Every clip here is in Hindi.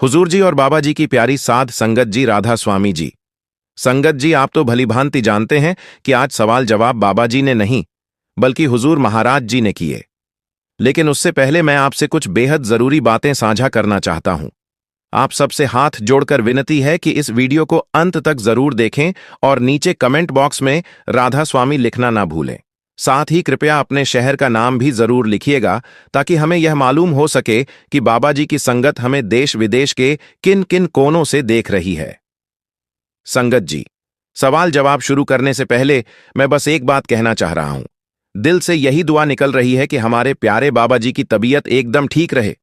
हुजूर जी और बाबा जी की प्यारी साध संगत जी, राधा स्वामी जी। संगत जी, आप तो भलीभांति जानते हैं कि आज सवाल जवाब बाबा जी ने नहीं बल्कि हुजूर महाराज जी ने किए। लेकिन उससे पहले मैं आपसे कुछ बेहद जरूरी बातें साझा करना चाहता हूं। आप सबसे हाथ जोड़कर विनती है कि इस वीडियो को अंत तक जरूर देखें और नीचे कमेंट बॉक्स में राधा स्वामी लिखना ना भूलें। साथ ही कृपया अपने शहर का नाम भी जरूर लिखिएगा ताकि हमें यह मालूम हो सके कि बाबा जी की संगत हमें देश विदेश के किन किन कोनों से देख रही है। संगत जी, सवाल जवाब शुरू करने से पहले मैं बस एक बात कहना चाह रहा हूं। दिल से यही दुआ निकल रही है कि हमारे प्यारे बाबा जी की तबीयत एकदम ठीक रहे।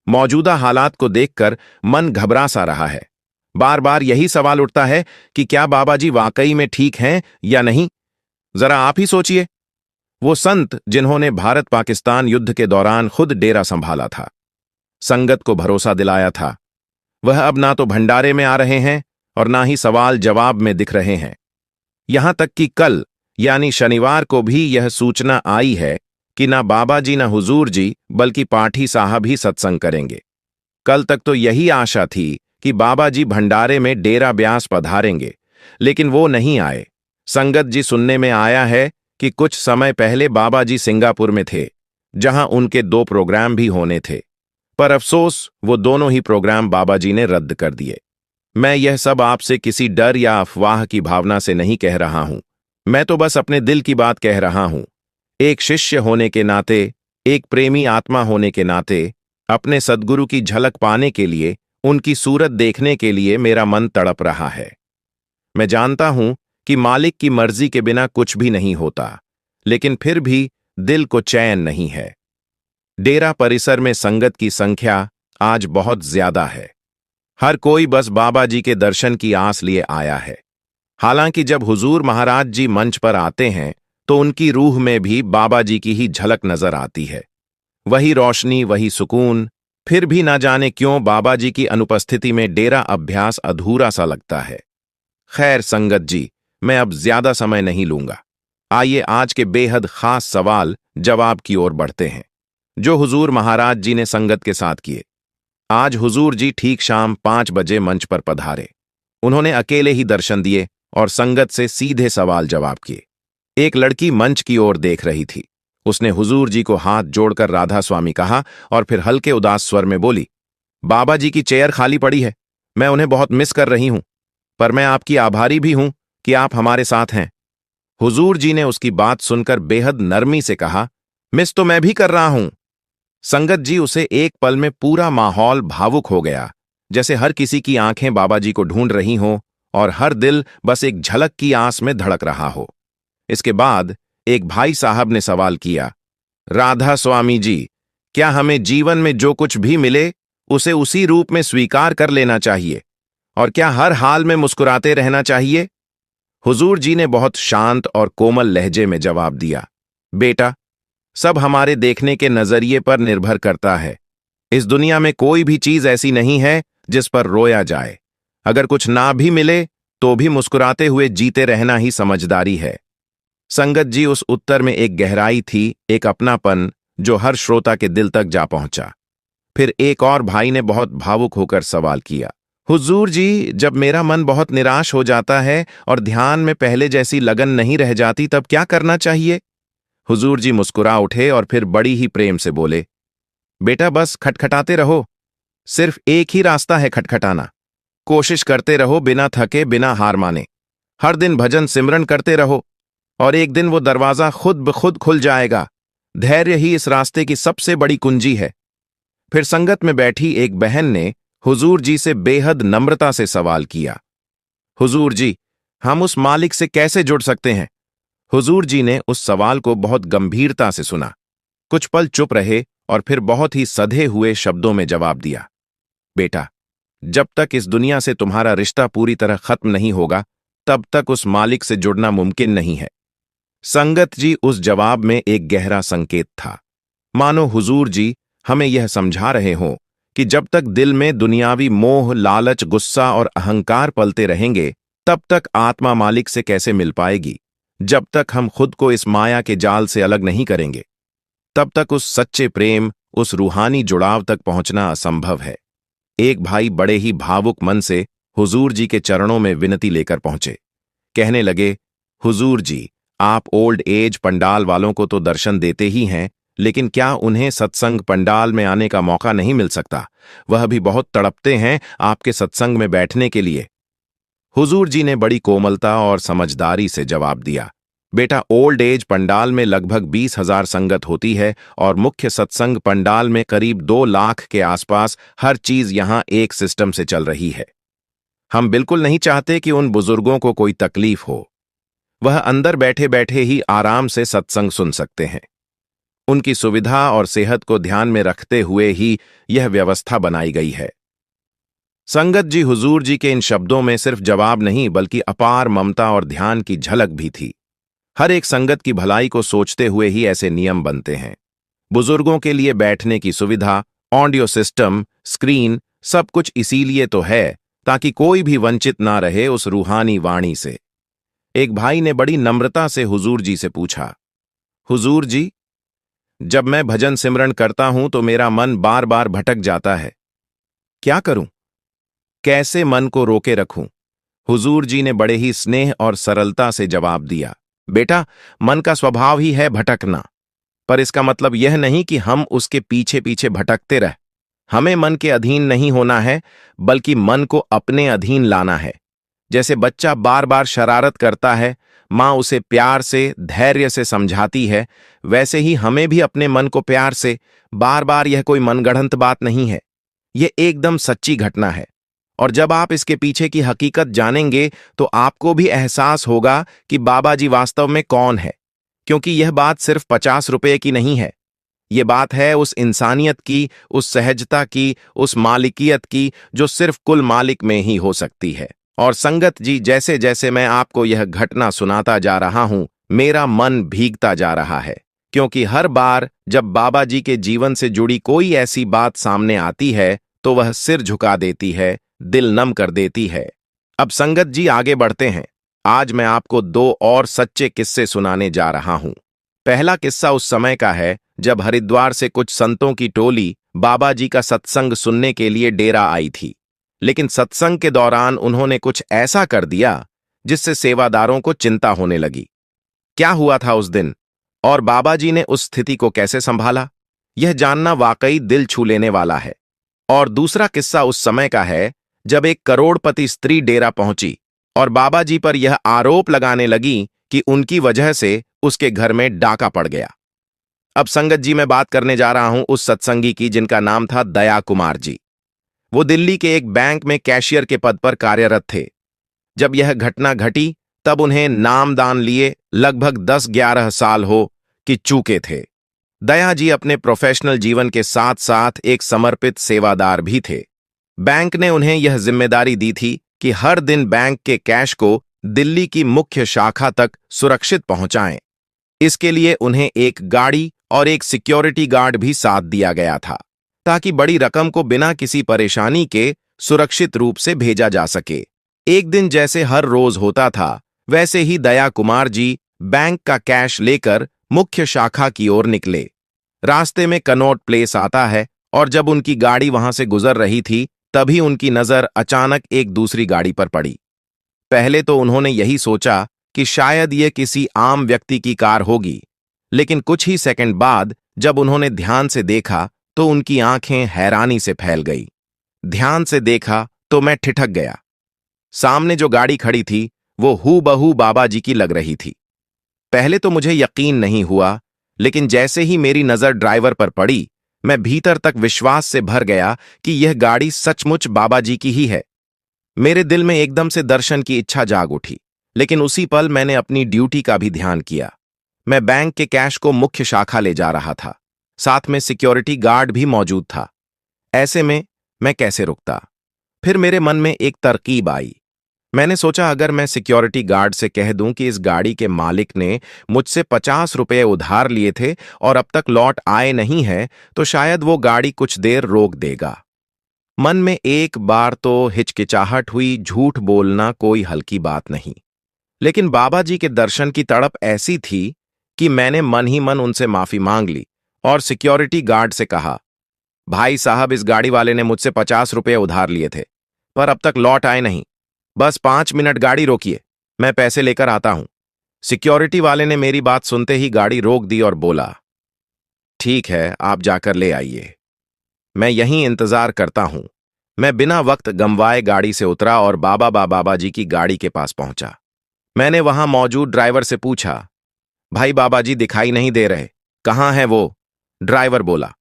मौजूदा हालात को देखकर मन घबरा सा रहा है। बार बार यही सवाल उठता है कि क्या बाबा जी वाकई में ठीक हैं या नहीं। जरा आप ही सोचिए, वो संत जिन्होंने भारत पाकिस्तान युद्ध के दौरान खुद डेरा संभाला था, संगत को भरोसा दिलाया था, वह अब ना तो भंडारे में आ रहे हैं और ना ही सवाल जवाब में दिख रहे हैं। यहां तक कि कल यानी शनिवार को भी यह सूचना आई है कि ना बाबा जी ना हुजूर जी बल्कि पाठी साहब ही सत्संग करेंगे। कल तक तो यही आशा थी कि बाबा जी भंडारे में डेरा ब्यास पधारेंगे, लेकिन वो नहीं आए। संगत जी, सुनने में आया है कि कुछ समय पहले बाबा जी सिंगापुर में थे, जहां उनके 2 प्रोग्राम भी होने थे, पर अफसोस वो दोनों ही प्रोग्राम बाबा जी ने रद्द कर दिए। मैं यह सब आपसे किसी डर या अफवाह की भावना से नहीं कह रहा हूं, मैं तो बस अपने दिल की बात कह रहा हूं। एक शिष्य होने के नाते, एक प्रेमी आत्मा होने के नाते, अपने सद्गुरु की झलक पाने के लिए, उनकी सूरत देखने के लिए मेरा मन तड़प रहा है। मैं जानता हूं कि मालिक की मर्जी के बिना कुछ भी नहीं होता, लेकिन फिर भी दिल को चैन नहीं है। डेरा परिसर में संगत की संख्या आज बहुत ज्यादा है। हर कोई बस बाबा जी के दर्शन की आस लिए आया है। हालांकि जब हुजूर महाराज जी मंच पर आते हैं तो उनकी रूह में भी बाबा जी की ही झलक नजर आती है। वही रोशनी, वही सुकून। फिर भी ना जाने क्यों बाबा जी की अनुपस्थिति में डेरा अभ्यास अधूरा सा लगता है। खैर संगत जी, मैं अब ज्यादा समय नहीं लूंगा। आइए आज के बेहद खास सवाल जवाब की ओर बढ़ते हैं, जो हुजूर महाराज जी ने संगत के साथ किए। आज हुजूर जी ठीक शाम 5 बजे मंच पर पधारे। उन्होंने अकेले ही दर्शन दिए और संगत से सीधे सवाल जवाब किए। एक लड़की मंच की ओर देख रही थी। उसने हुजूर जी को हाथ जोड़कर राधा स्वामी कहा और फिर हल्के उदास स्वर में बोली, बाबा जी की चेयर खाली पड़ी है, मैं उन्हें बहुत मिस कर रही हूं, पर मैं आपकी आभारी भी हूं कि आप हमारे साथ हैं। हुजूर जी ने उसकी बात सुनकर बेहद नरमी से कहा, मिस तो मैं भी कर रहा हूं। संगत जी, उसे एक पल में पूरा माहौल भावुक हो गया, जैसे हर किसी की आंखें बाबा जी को ढूंढ रही हों और हर दिल बस एक झलक की आस में धड़क रहा हो। इसके बाद एक भाई साहब ने सवाल किया, राधा स्वामी जी, क्या हमें जीवन में जो कुछ भी मिले उसे उसी रूप में स्वीकार कर लेना चाहिए और क्या हर हाल में मुस्कुराते रहना चाहिए? हुजूर जी ने बहुत शांत और कोमल लहजे में जवाब दिया, बेटा, सब हमारे देखने के नजरिए पर निर्भर करता है। इस दुनिया में कोई भी चीज ऐसी नहीं है जिस पर रोया जाए। अगर कुछ ना भी मिले तो भी मुस्कुराते हुए जीते रहना ही समझदारी है। संगत जी, उस उत्तर में एक गहराई थी, एक अपनापन जो हर श्रोता के दिल तक जा पहुंचा। फिर एक और भाई ने बहुत भावुक होकर सवाल किया, हुजूर जी, जब मेरा मन बहुत निराश हो जाता है और ध्यान में पहले जैसी लगन नहीं रह जाती, तब क्या करना चाहिए? हुजूर जी मुस्कुरा उठे और फिर बड़ी ही प्रेम से बोले, बेटा, बस खटखटाते रहो। सिर्फ एक ही रास्ता है, खटखटाना। कोशिश करते रहो, बिना थके, बिना हार माने। हर दिन भजन सिमरन करते रहो और एक दिन वो दरवाजा खुद ब खुद खुल जाएगा। धैर्य ही इस रास्ते की सबसे बड़ी कुंजी है। फिर संगत में बैठी एक बहन ने हुजूर जी से बेहद नम्रता से सवाल किया, हुजूर जी, हम उस मालिक से कैसे जुड़ सकते हैं? हुजूर जी ने उस सवाल को बहुत गंभीरता से सुना, कुछ पल चुप रहे और फिर बहुत ही सधे हुए शब्दों में जवाब दिया, बेटा, जब तक इस दुनिया से तुम्हारा रिश्ता पूरी तरह खत्म नहीं होगा, तब तक उस मालिक से जुड़ना मुमकिन नहीं है। संगत जी, उस जवाब में एक गहरा संकेत था, मानो हुजूर जी हमें यह समझा रहे हों कि जब तक दिल में दुनियावी मोह, लालच, गुस्सा और अहंकार पलते रहेंगे, तब तक आत्मा मालिक से कैसे मिल पाएगी। जब तक हम खुद को इस माया के जाल से अलग नहीं करेंगे, तब तक उस सच्चे प्रेम, उस रूहानी जुड़ाव तक पहुंचना असंभव है। एक भाई बड़े ही भावुक मन से हुजूर जी के चरणों में विनती लेकर पहुंचे। कहने लगे, हुजूर जी, आप ओल्ड एज पंडाल वालों को तो दर्शन देते ही हैं, लेकिन क्या उन्हें सत्संग पंडाल में आने का मौका नहीं मिल सकता? वह भी बहुत तड़पते हैं आपके सत्संग में बैठने के लिए। हुजूर जी ने बड़ी कोमलता और समझदारी से जवाब दिया, बेटा, ओल्ड एज पंडाल में लगभग 20,000 संगत होती है और मुख्य सत्संग पंडाल में करीब 2 लाख के आसपास हर चीज यहां एक सिस्टम से चल रही है। हम बिल्कुल नहीं चाहते कि उन बुजुर्गों को कोई तकलीफ हो। वह अंदर बैठे बैठे ही आराम से सत्संग सुन सकते हैं। उनकी सुविधा और सेहत को ध्यान में रखते हुए ही यह व्यवस्था बनाई गई है। संगत जी, हुजूर जी के इन शब्दों में सिर्फ जवाब नहीं बल्कि अपार ममता और ध्यान की झलक भी थी। हर एक संगत की भलाई को सोचते हुए ही ऐसे नियम बनते हैं। बुजुर्गों के लिए बैठने की सुविधा, ऑडियो सिस्टम, स्क्रीन, सब कुछ इसीलिए तो है ताकि कोई भी वंचित ना रहे उस रूहानी वाणी से। एक भाई ने बड़ी नम्रता से हुजूर जी से पूछा, हुजूर जी, जब मैं भजन सिमरन करता हूं तो मेरा मन बार बार भटक जाता है। क्या करूं? कैसे मन को रोके रखूं? हुजूर जी ने बड़े ही स्नेह और सरलता से जवाब दिया, बेटा, मन का स्वभाव ही है भटकना, पर इसका मतलब यह नहीं कि हम उसके पीछे पीछे भटकते रह। हमें मन के अधीन नहीं होना है, बल्कि मन को अपने अधीन लाना है। जैसे बच्चा बार बार शरारत करता है, माँ उसे प्यार से, धैर्य से समझाती है, वैसे ही हमें भी अपने मन को प्यार से, बार बार, यह कोई मनगढ़ंत बात नहीं है, यह एकदम सच्ची घटना है। और जब आप इसके पीछे की हकीकत जानेंगे तो आपको भी एहसास होगा कि बाबा जी वास्तव में कौन है, क्योंकि यह बात सिर्फ 50 रुपए की नहीं है। यह बात है उस इंसानियत की, उस सहजता की, उस मालिकियत की जो सिर्फ कुल मालिक में ही हो सकती है। और संगत जी, जैसे जैसे मैं आपको यह घटना सुनाता जा रहा हूं, मेरा मन भीगता जा रहा है, क्योंकि हर बार जब बाबा जी के जीवन से जुड़ी कोई ऐसी बात सामने आती है तो वह सिर झुका देती है, दिल नम कर देती है। अब संगत जी, आगे बढ़ते हैं। आज मैं आपको 2 और सच्चे किस्से सुनाने जा रहा हूं। पहला किस्सा उस समय का है जब हरिद्वार से कुछ संतों की टोली बाबा जी का सत्संग सुनने के लिए डेरा आई थी, लेकिन सत्संग के दौरान उन्होंने कुछ ऐसा कर दिया जिससे सेवादारों को चिंता होने लगी। क्या हुआ था उस दिन और बाबा जी ने उस स्थिति को कैसे संभाला, यह जानना वाकई दिल छू लेने वाला है। और दूसरा किस्सा उस समय का है जब एक करोड़पति स्त्री डेरा पहुंची और बाबा जी पर यह आरोप लगाने लगी कि उनकी वजह से उसके घर में डाका पड़ गया। अब संगत जी, मैं बात करने जा रहा हूं उस सत्संगी की जिनका नाम था दया कुमार जी। वो दिल्ली के एक बैंक में कैशियर के पद पर कार्यरत थे। जब यह घटना घटी तब उन्हें नामदान लिए लगभग 10-11 साल हो कि चूके थे। दया जी अपने प्रोफेशनल जीवन के साथ साथ एक समर्पित सेवादार भी थे। बैंक ने उन्हें यह जिम्मेदारी दी थी कि हर दिन बैंक के कैश को दिल्ली की मुख्य शाखा तक सुरक्षित पहुंचाएं। इसके लिए उन्हें एक गाड़ी और एक सिक्योरिटी गार्ड भी साथ दिया गया था, ताकि बड़ी रकम को बिना किसी परेशानी के सुरक्षित रूप से भेजा जा सके। एक दिन जैसे हर रोज होता था, वैसे ही दया कुमार जी बैंक का कैश लेकर मुख्य शाखा की ओर निकले। रास्ते में कनॉट प्लेस आता है और जब उनकी गाड़ी वहां से गुजर रही थी तभी उनकी नजर अचानक एक दूसरी गाड़ी पर पड़ी। पहले तो उन्होंने यही सोचा कि शायद यह किसी आम व्यक्ति की कार होगी, लेकिन कुछ ही सेकंड बाद जब उन्होंने ध्यान से देखा तो उनकी आंखें हैरानी से फैल गई। ध्यान से देखा तो मैं ठिठक गया। सामने जो गाड़ी खड़ी थी वो हूबहू बाबा जी की लग रही थी। पहले तो मुझे यकीन नहीं हुआ, लेकिन जैसे ही मेरी नजर ड्राइवर पर पड़ी, मैं भीतर तक विश्वास से भर गया कि यह गाड़ी सचमुच बाबा जी की ही है। मेरे दिल में एकदम से दर्शन की इच्छा जाग उठी, लेकिन उसी पल मैंने अपनी ड्यूटी का भी ध्यान किया। मैं बैंक के कैश को मुख्य शाखा ले जा रहा था, साथ में सिक्योरिटी गार्ड भी मौजूद था। ऐसे में मैं कैसे रुकता? फिर मेरे मन में एक तरकीब आई। मैंने सोचा, अगर मैं सिक्योरिटी गार्ड से कह दूं कि इस गाड़ी के मालिक ने मुझसे 50 रुपए उधार लिए थे और अब तक लौट आए नहीं है, तो शायद वो गाड़ी कुछ देर रोक देगा। मन में एक बार तो हिचकिचाहट हुई, झूठ बोलना कोई हल्की बात नहीं, लेकिन बाबा जी के दर्शन की तड़प ऐसी थी कि मैंने मन ही मन उनसे माफी मांग ली और सिक्योरिटी गार्ड से कहा, भाई साहब, इस गाड़ी वाले ने मुझसे 50 रुपये उधार लिए थे, पर अब तक लौट आए नहीं। बस 5 मिनट गाड़ी रोकिए, मैं पैसे लेकर आता हूं। सिक्योरिटी वाले ने मेरी बात सुनते ही गाड़ी रोक दी और बोला, ठीक है, आप जाकर ले आइए, मैं यहीं इंतजार करता हूं। मैं बिना वक्त गंवाए गाड़ी से उतरा और बाबा जी की गाड़ी के पास पहुंचा। मैंने वहां मौजूद ड्राइवर से पूछा, भाई बाबा जी दिखाई नहीं दे रहे, कहाँ है वो? ड्राइवर बोला,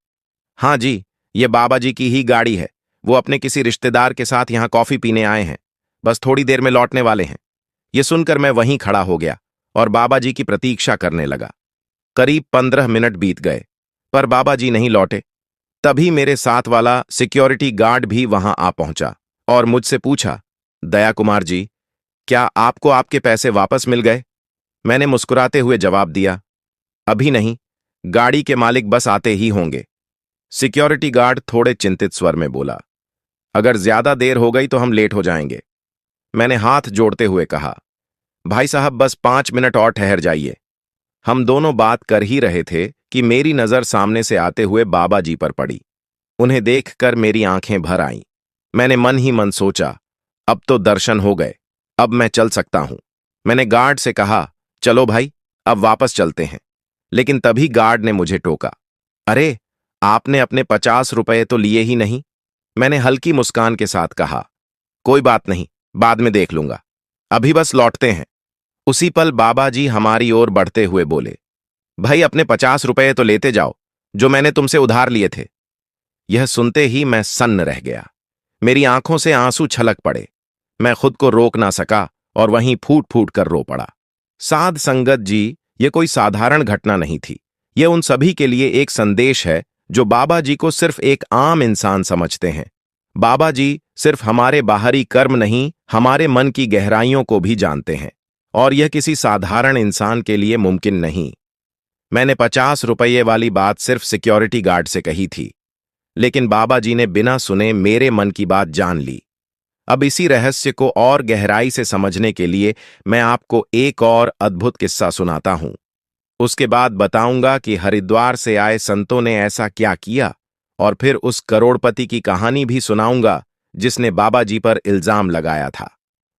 हाँ जी, ये बाबा जी की ही गाड़ी है। वो अपने किसी रिश्तेदार के साथ यहां कॉफी पीने आए हैं, बस थोड़ी देर में लौटने वाले हैं। ये सुनकर मैं वहीं खड़ा हो गया और बाबा जी की प्रतीक्षा करने लगा। करीब 15 मिनट बीत गए, पर बाबा जी नहीं लौटे। तभी मेरे साथ वाला सिक्योरिटी गार्ड भी वहां आ पहुंचा और मुझसे पूछा, दया कुमार जी, क्या आपको आपके पैसे वापस मिल गए? मैंने मुस्कुराते हुए जवाब दिया, अभी नहीं, गाड़ी के मालिक बस आते ही होंगे। सिक्योरिटी गार्ड थोड़े चिंतित स्वर में बोला, अगर ज्यादा देर हो गई तो हम लेट हो जाएंगे। मैंने हाथ जोड़ते हुए कहा, भाई साहब, बस 5 मिनट और ठहर जाइए। हम दोनों बात कर ही रहे थे कि मेरी नजर सामने से आते हुए बाबा जी पर पड़ी। उन्हें देखकर मेरी आंखें भर आईं। मैंने मन ही मन सोचा, अब तो दर्शन हो गए, अब मैं चल सकता हूं। मैंने गार्ड से कहा, चलो भाई, अब वापस चलते हैं। लेकिन तभी गार्ड ने मुझे टोका, अरे, आपने अपने 50 रुपये तो लिए ही नहीं। मैंने हल्की मुस्कान के साथ कहा, कोई बात नहीं, बाद में देख लूंगा, अभी बस लौटते हैं। उसी पल बाबा जी हमारी ओर बढ़ते हुए बोले, भाई अपने 50 रुपये तो लेते जाओ, जो मैंने तुमसे उधार लिए थे। यह सुनते ही मैं सन्न रह गया। मेरी आंखों से आंसू छलक पड़े। मैं खुद को रोक ना सका और वहीं फूट फूट कर रो पड़ा। साध संगत जी, ये कोई साधारण घटना नहीं थी। यह उन सभी के लिए एक संदेश है जो बाबा जी को सिर्फ एक आम इंसान समझते हैं। बाबा जी सिर्फ हमारे बाहरी कर्म नहीं, हमारे मन की गहराइयों को भी जानते हैं, और यह किसी साधारण इंसान के लिए मुमकिन नहीं। मैंने 50 रुपये वाली बात सिर्फ सिक्योरिटी गार्ड से कही थी, लेकिन बाबा जी ने बिना सुने मेरे मन की बात जान ली। अब इसी रहस्य को और गहराई से समझने के लिए मैं आपको एक और अद्भुत किस्सा सुनाता हूं। उसके बाद बताऊंगा कि हरिद्वार से आए संतों ने ऐसा क्या किया, और फिर उस करोड़पति की कहानी भी सुनाऊंगा जिसने बाबा जी पर इल्जाम लगाया था।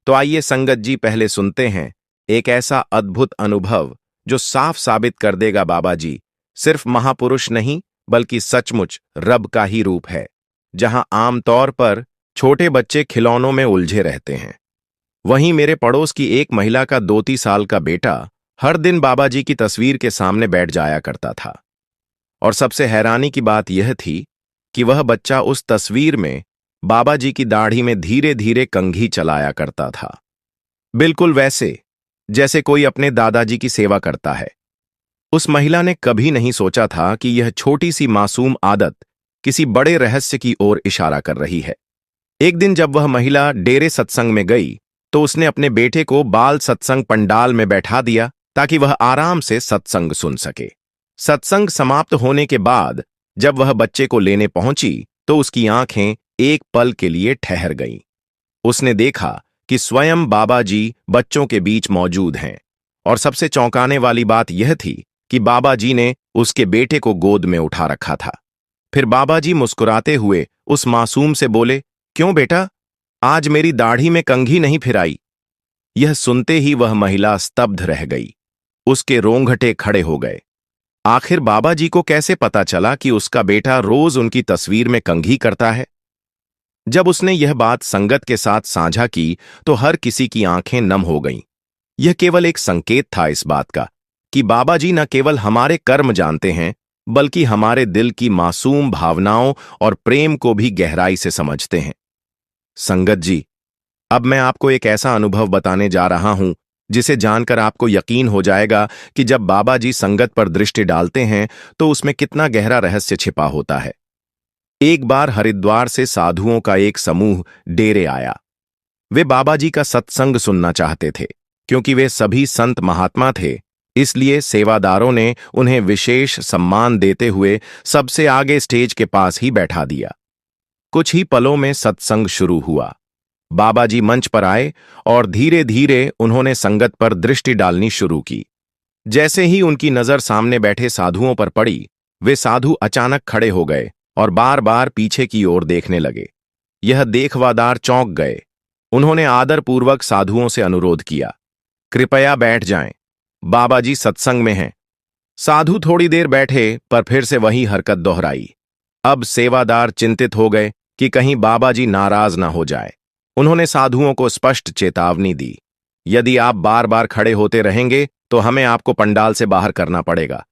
तो आइए संगत जी, पहले सुनते हैं एक ऐसा अद्भुत अनुभव जो साफ साबित कर देगा बाबा जी सिर्फ महापुरुष नहीं, बल्कि सचमुच रब का ही रूप है। जहां आमतौर पर छोटे बच्चे खिलौनों में उलझे रहते हैं, वहीं मेरे पड़ोस की एक महिला का 2-3 साल का बेटा हर दिन बाबा जी की तस्वीर के सामने बैठ जाया करता था। और सबसे हैरानी की बात यह थी कि वह बच्चा उस तस्वीर में बाबा जी की दाढ़ी में धीरे धीरे कंघी चलाया करता था, बिल्कुल वैसे जैसे कोई अपने दादाजी की सेवा करता है। उस महिला ने कभी नहीं सोचा था कि यह छोटी सी मासूम आदत किसी बड़े रहस्य की ओर इशारा कर रही है। एक दिन जब वह महिला डेरे सत्संग में गई, तो उसने अपने बेटे को बाल सत्संग पंडाल में बैठा दिया ताकि वह आराम से सत्संग सुन सके। सत्संग समाप्त होने के बाद जब वह बच्चे को लेने पहुंची, तो उसकी आंखें एक पल के लिए ठहर गईं। उसने देखा कि स्वयं बाबा जी बच्चों के बीच मौजूद हैं, और सबसे चौंकाने वाली बात यह थी कि बाबा जी ने उसके बेटे को गोद में उठा रखा था। फिर बाबा जी मुस्कुराते हुए उस मासूम से बोले, क्यों बेटा, आज मेरी दाढ़ी में कंघी नहीं फिराई? यह सुनते ही वह महिला स्तब्ध रह गई। उसके रोंगटे खड़े हो गए। आखिर बाबा जी को कैसे पता चला कि उसका बेटा रोज उनकी तस्वीर में कंघी करता है? जब उसने यह बात संगत के साथ साझा की, तो हर किसी की आंखें नम हो गईं। यह केवल एक संकेत था इस बात का कि बाबा जी न केवल हमारे कर्म जानते हैं, बल्कि हमारे दिल की मासूम भावनाओं और प्रेम को भी गहराई से समझते हैं। संगत जी, अब मैं आपको एक ऐसा अनुभव बताने जा रहा हूं जिसे जानकर आपको यकीन हो जाएगा कि जब बाबा जी संगत पर दृष्टि डालते हैं तो उसमें कितना गहरा रहस्य छिपा होता है। एक बार हरिद्वार से साधुओं का एक समूह डेरे आया। वे बाबा जी का सत्संग सुनना चाहते थे। क्योंकि वे सभी संत महात्मा थे, इसलिए सेवादारों ने उन्हें विशेष सम्मान देते हुए सबसे आगे स्टेज के पास ही बैठा दिया। कुछ ही पलों में सत्संग शुरू हुआ। बाबा जी मंच पर आए और धीरे धीरे उन्होंने संगत पर दृष्टि डालनी शुरू की। जैसे ही उनकी नजर सामने बैठे साधुओं पर पड़ी, वे साधु अचानक खड़े हो गए और बार बार पीछे की ओर देखने लगे। यह देखवादार चौंक गए। उन्होंने आदरपूर्वक साधुओं से अनुरोध किया, कृपया बैठ जाएं, बाबा जी सत्संग में हैं। साधु थोड़ी देर बैठे, पर फिर से वही हरकत दोहराई। अब सेवादार चिंतित हो गए कि कहीं बाबा जी नाराज ना हो जाए। उन्होंने साधुओं को स्पष्ट चेतावनी दी, यदि आप बार बार खड़े होते रहेंगे तो हमें आपको पंडाल से बाहर करना पड़ेगा।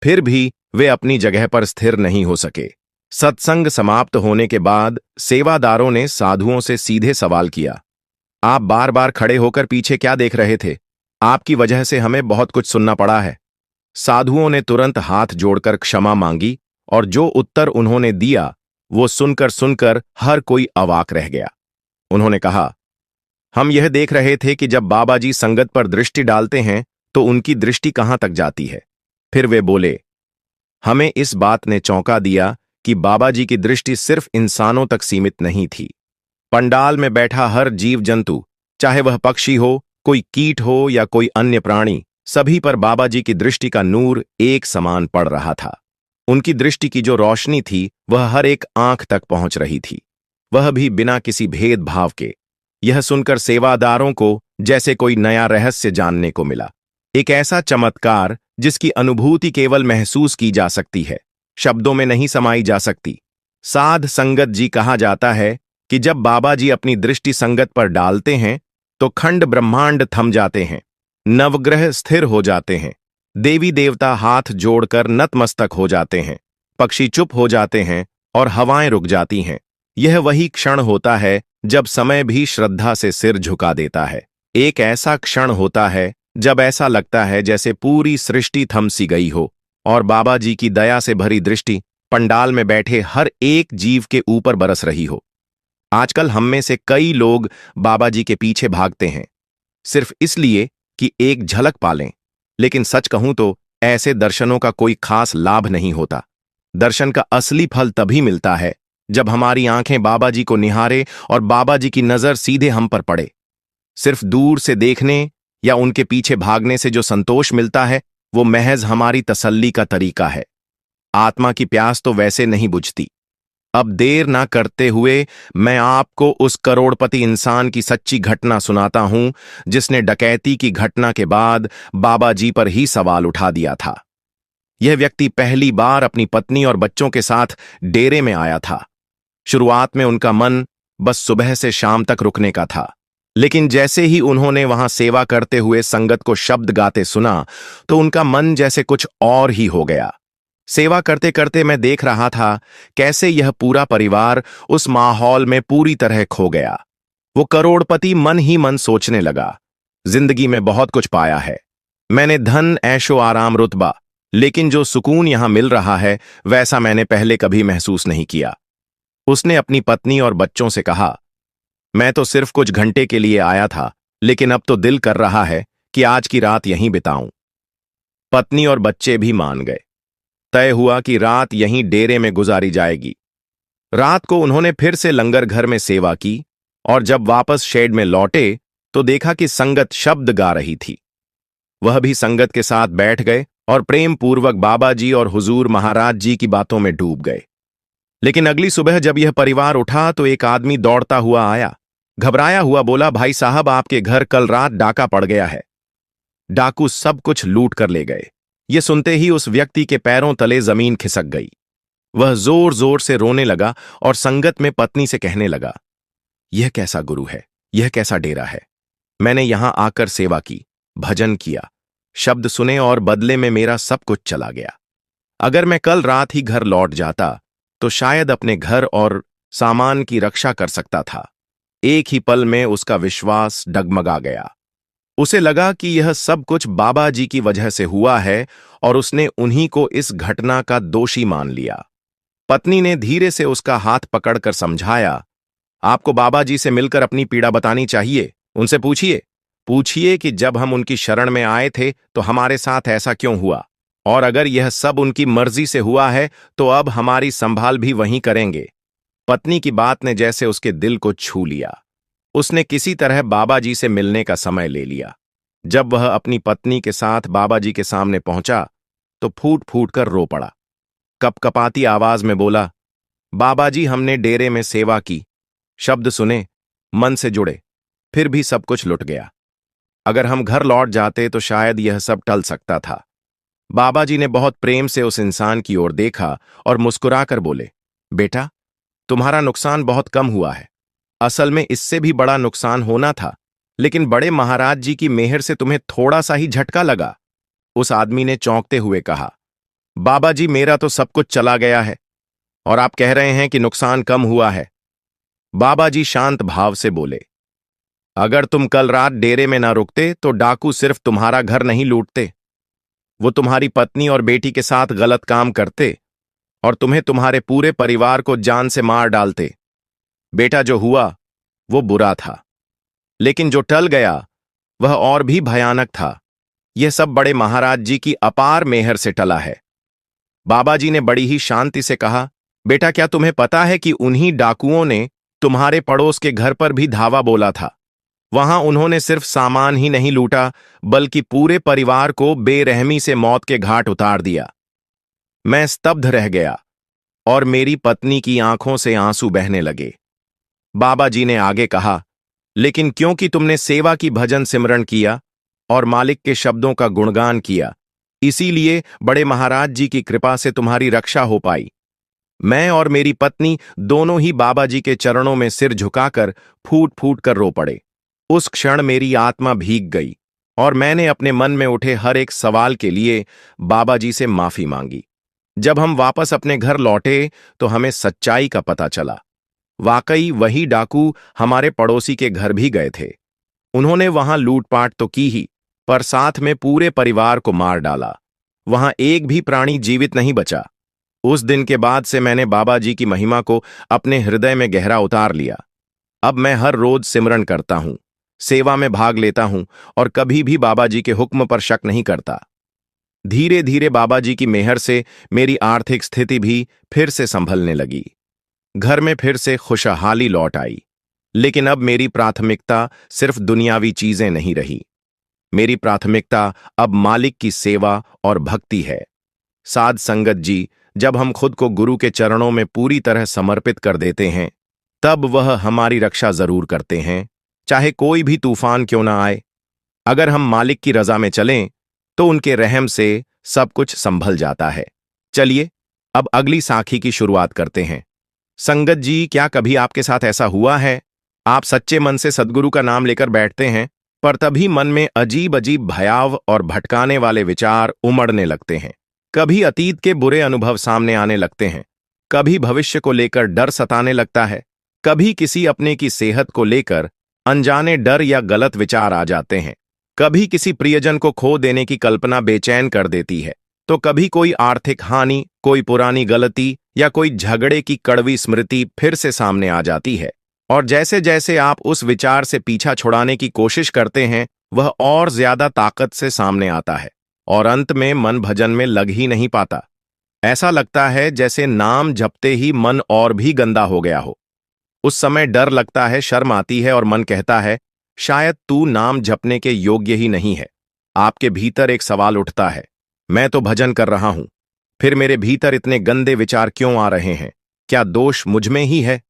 फिर भी वे अपनी जगह पर स्थिर नहीं हो सके। सत्संग समाप्त होने के बाद सेवादारों ने साधुओं से सीधे सवाल किया, आप बार बार खड़े होकर पीछे क्या देख रहे थे? आपकी वजह से हमें बहुत कुछ सुनना पड़ा है। साधुओं ने तुरंत हाथ जोड़कर क्षमा मांगी, और जो उत्तर उन्होंने दिया वो सुनकर सुनकर हर कोई अवाक रह गया। उन्होंने कहा, हम यह देख रहे थे कि जब बाबा जी संगत पर दृष्टि डालते हैं तो उनकी दृष्टि कहां तक जाती है। फिर वे बोले, हमें इस बात ने चौंका दिया कि बाबा जी की दृष्टि सिर्फ इंसानों तक सीमित नहीं थी। पंडाल में बैठा हर जीव जंतु, चाहे वह पक्षी हो, कोई कीट हो या कोई अन्य प्राणी, सभी पर बाबा जी की दृष्टि का नूर एक समान पड़ रहा था। उनकी दृष्टि की जो रोशनी थी वह हर एक आंख तक पहुंच रही थी, वह भी बिना किसी भेदभाव के। यह सुनकर सेवादारों को जैसे कोई नया रहस्य जानने को मिला, एक ऐसा चमत्कार जिसकी अनुभूति केवल महसूस की जा सकती है, शब्दों में नहीं समाई जा सकती। साध संगत जी कहा जाता है कि जब बाबा जी अपनी दृष्टि संगत पर डालते हैं तो खंड ब्रह्मांड थम जाते हैं, नवग्रह स्थिर हो जाते हैं, देवी देवता हाथ जोड़कर नतमस्तक हो जाते हैं, पक्षी चुप हो जाते हैं और हवाएं रुक जाती हैं। यह वही क्षण होता है जब समय भी श्रद्धा से सिर झुका देता है। एक ऐसा क्षण होता है जब ऐसा लगता है जैसे पूरी सृष्टि थम सी गई हो और बाबा जी की दया से भरी दृष्टि पंडाल में बैठे हर एक जीव के ऊपर बरस रही हो। आजकल हम में से कई लोग बाबा जी के पीछे भागते हैं, सिर्फ इसलिए कि एक झलक पालें, लेकिन सच कहूं तो ऐसे दर्शनों का कोई खास लाभ नहीं होता। दर्शन का असली फल तभी मिलता है जब हमारी आंखें बाबा जी को निहारे और बाबा जी की नजर सीधे हम पर पड़े। सिर्फ दूर से देखने या उनके पीछे भागने से जो संतोष मिलता है वो महज हमारी तसल्ली का तरीका है। आत्मा की प्यास तो वैसे नहीं बुझती। अब देर ना करते हुए मैं आपको उस करोड़पति इंसान की सच्ची घटना सुनाता हूं जिसने डकैती की घटना के बाद बाबा जी पर ही सवाल उठा दिया था। यह व्यक्ति पहली बार अपनी पत्नी और बच्चों के साथ डेरे में आया था। शुरुआत में उनका मन बस सुबह से शाम तक रुकने का था, लेकिन जैसे ही उन्होंने वहां सेवा करते हुए संगत को शब्द गाते सुना तो उनका मन जैसे कुछ और ही हो गया। सेवा करते करते मैं देख रहा था कैसे यह पूरा परिवार उस माहौल में पूरी तरह खो गया। वो करोड़पति मन ही मन सोचने लगा, जिंदगी में बहुत कुछ पाया है, मैंने धन ऐशो आराम रुतबा, लेकिन जो सुकून यहां मिल रहा है वैसा मैंने पहले कभी महसूस नहीं किया। उसने अपनी पत्नी और बच्चों से कहा, मैं तो सिर्फ कुछ घंटे के लिए आया था, लेकिन अब तो दिल कर रहा है कि आज की रात यहीं बिताऊं। पत्नी और बच्चे भी मान गए। तय हुआ कि रात यहीं डेरे में गुजारी जाएगी। रात को उन्होंने फिर से लंगर घर में सेवा की और जब वापस शेड में लौटे तो देखा कि संगत शब्द गा रही थी। वह भी संगत के साथ बैठ गए और प्रेम पूर्वक बाबा जी और हुजूर महाराज जी की बातों में डूब गए। लेकिन अगली सुबह जब यह परिवार उठा तो एक आदमी दौड़ता हुआ आया। घबराया हुआ बोला, भाई साहब, आपके घर कल रात डाका पड़ गया है। डाकू सब कुछ लूट कर ले गए। ये सुनते ही उस व्यक्ति के पैरों तले जमीन खिसक गई। वह जोर जोर से रोने लगा और संगत में पत्नी से कहने लगा, यह कैसा गुरु है, यह कैसा डेरा है। मैंने यहां आकर सेवा की, भजन किया, शब्द सुने और बदले में मेरा सब कुछ चला गया। अगर मैं कल रात ही घर लौट जाता तो शायद अपने घर और सामान की रक्षा कर सकता था। एक ही पल में उसका विश्वास डगमगा गया। उसे लगा कि यह सब कुछ बाबा जी की वजह से हुआ है और उसने उन्हीं को इस घटना का दोषी मान लिया। पत्नी ने धीरे से उसका हाथ पकड़कर समझाया, आपको बाबा जी से मिलकर अपनी पीड़ा बतानी चाहिए। उनसे पूछिए कि जब हम उनकी शरण में आए थे तो हमारे साथ ऐसा क्यों हुआ, और अगर यह सब उनकी मर्जी से हुआ है तो अब हमारी संभाल भी वहीं करेंगे। पत्नी की बात ने जैसे उसके दिल को छू लिया। उसने किसी तरह बाबा जी से मिलने का समय ले लिया। जब वह अपनी पत्नी के साथ बाबा जी के सामने पहुंचा तो फूट फूट कर रो पड़ा। कपकपाती आवाज में बोला, बाबा जी, हमने डेरे में सेवा की, शब्द सुने, मन से जुड़े, फिर भी सब कुछ लुट गया। अगर हम घर लौट जाते तो शायद यह सब टल सकता था। बाबा जी ने बहुत प्रेम से उस इंसान की ओर देखा और मुस्कुराकर बोले, बेटा, तुम्हारा नुकसान बहुत कम हुआ है। असल में इससे भी बड़ा नुकसान होना था, लेकिन बड़े महाराज जी की मेहर से तुम्हें थोड़ा सा ही झटका लगा। उस आदमी ने चौंकते हुए कहा, बाबा जी, मेरा तो सब कुछ चला गया है और आप कह रहे हैं कि नुकसान कम हुआ है। बाबा जी शांत भाव से बोले, अगर तुम कल रात डेरे में ना रुकते तो डाकू सिर्फ तुम्हारा घर नहीं लूटते, वो तुम्हारी पत्नी और बेटी के साथ गलत काम करते और तुम्हें तुम्हारे पूरे परिवार को जान से मार डालते। बेटा, जो हुआ वो बुरा था, लेकिन जो टल गया वह और भी भयानक था। यह सब बड़े महाराज जी की अपार मेहर से टला है। बाबा जी ने बड़ी ही शांति से कहा, बेटा, क्या तुम्हें पता है कि उन्हीं डाकुओं ने तुम्हारे पड़ोस के घर पर भी धावा बोला था। वहां उन्होंने सिर्फ सामान ही नहीं लूटा, बल्कि पूरे परिवार को बेरहमी से मौत के घाट उतार दिया। मैं स्तब्ध रह गया और मेरी पत्नी की आंखों से आंसू बहने लगे। बाबा जी ने आगे कहा, लेकिन क्योंकि तुमने सेवा की भजन सिमरण किया और मालिक के शब्दों का गुणगान किया, इसीलिए बड़े महाराज जी की कृपा से तुम्हारी रक्षा हो पाई। मैं और मेरी पत्नी दोनों ही बाबा जी के चरणों में सिर झुकाकर फूट फूट कर रो पड़े। उस क्षण मेरी आत्मा भीग गई और मैंने अपने मन में उठे हर एक सवाल के लिए बाबा जी से माफी मांगी। जब हम वापस अपने घर लौटे तो हमें सच्चाई का पता चला। वाकई वही डाकू हमारे पड़ोसी के घर भी गए थे। उन्होंने वहां लूटपाट तो की ही, पर साथ में पूरे परिवार को मार डाला। वहां एक भी प्राणी जीवित नहीं बचा। उस दिन के बाद से मैंने बाबा जी की महिमा को अपने हृदय में गहरा उतार लिया। अब मैं हर रोज सिमरन करता हूं, सेवा में भाग लेता हूं और कभी भी बाबा जी के हुक्म पर शक नहीं करता। धीरे धीरे बाबा जी की मेहर से मेरी आर्थिक स्थिति भी फिर से संभलने लगी। घर में फिर से खुशहाली लौट आई। लेकिन अब मेरी प्राथमिकता सिर्फ दुनियावी चीजें नहीं रही। मेरी प्राथमिकता अब मालिक की सेवा और भक्ति है। साध संगत जी, जब हम खुद को गुरु के चरणों में पूरी तरह समर्पित कर देते हैं, तब वह हमारी रक्षा जरूर करते हैं, चाहे कोई भी तूफान क्यों ना आए। अगर हम मालिक की रजा में चलें, तो उनके रहम से सब कुछ संभल जाता है। चलिए, अब अगली साखी की शुरुआत करते हैं। संगत जी, क्या कभी आपके साथ ऐसा हुआ है, आप सच्चे मन से सद्गुरु का नाम लेकर बैठते हैं, पर तभी मन में अजीब अजीब भयाव और भटकाने वाले विचार उमड़ने लगते हैं। कभी अतीत के बुरे अनुभव सामने आने लगते हैं, कभी भविष्य को लेकर डर सताने लगता है, कभी किसी अपने की सेहत को लेकर अनजाने डर या गलत विचार आ जाते हैं, कभी किसी प्रियजन को खो देने की कल्पना बेचैन कर देती है, तो कभी कोई आर्थिक हानि, कोई पुरानी गलती या कोई झगड़े की कड़वी स्मृति फिर से सामने आ जाती है। और जैसे जैसे आप उस विचार से पीछा छुड़ाने की कोशिश करते हैं, वह और ज्यादा ताकत से सामने आता है और अंत में मन भजन में लग ही नहीं पाता। ऐसा लगता है जैसे नाम जपते ही मन और भी गंदा हो गया हो। उस समय डर लगता है, शर्म आती है और मन कहता है, शायद तू नाम जपने के योग्य ही नहीं है। आपके भीतर एक सवाल उठता है, मैं तो भजन कर रहा हूं, फिर मेरे भीतर इतने गंदे विचार क्यों आ रहे हैं? क्या दोष मुझ में ही है?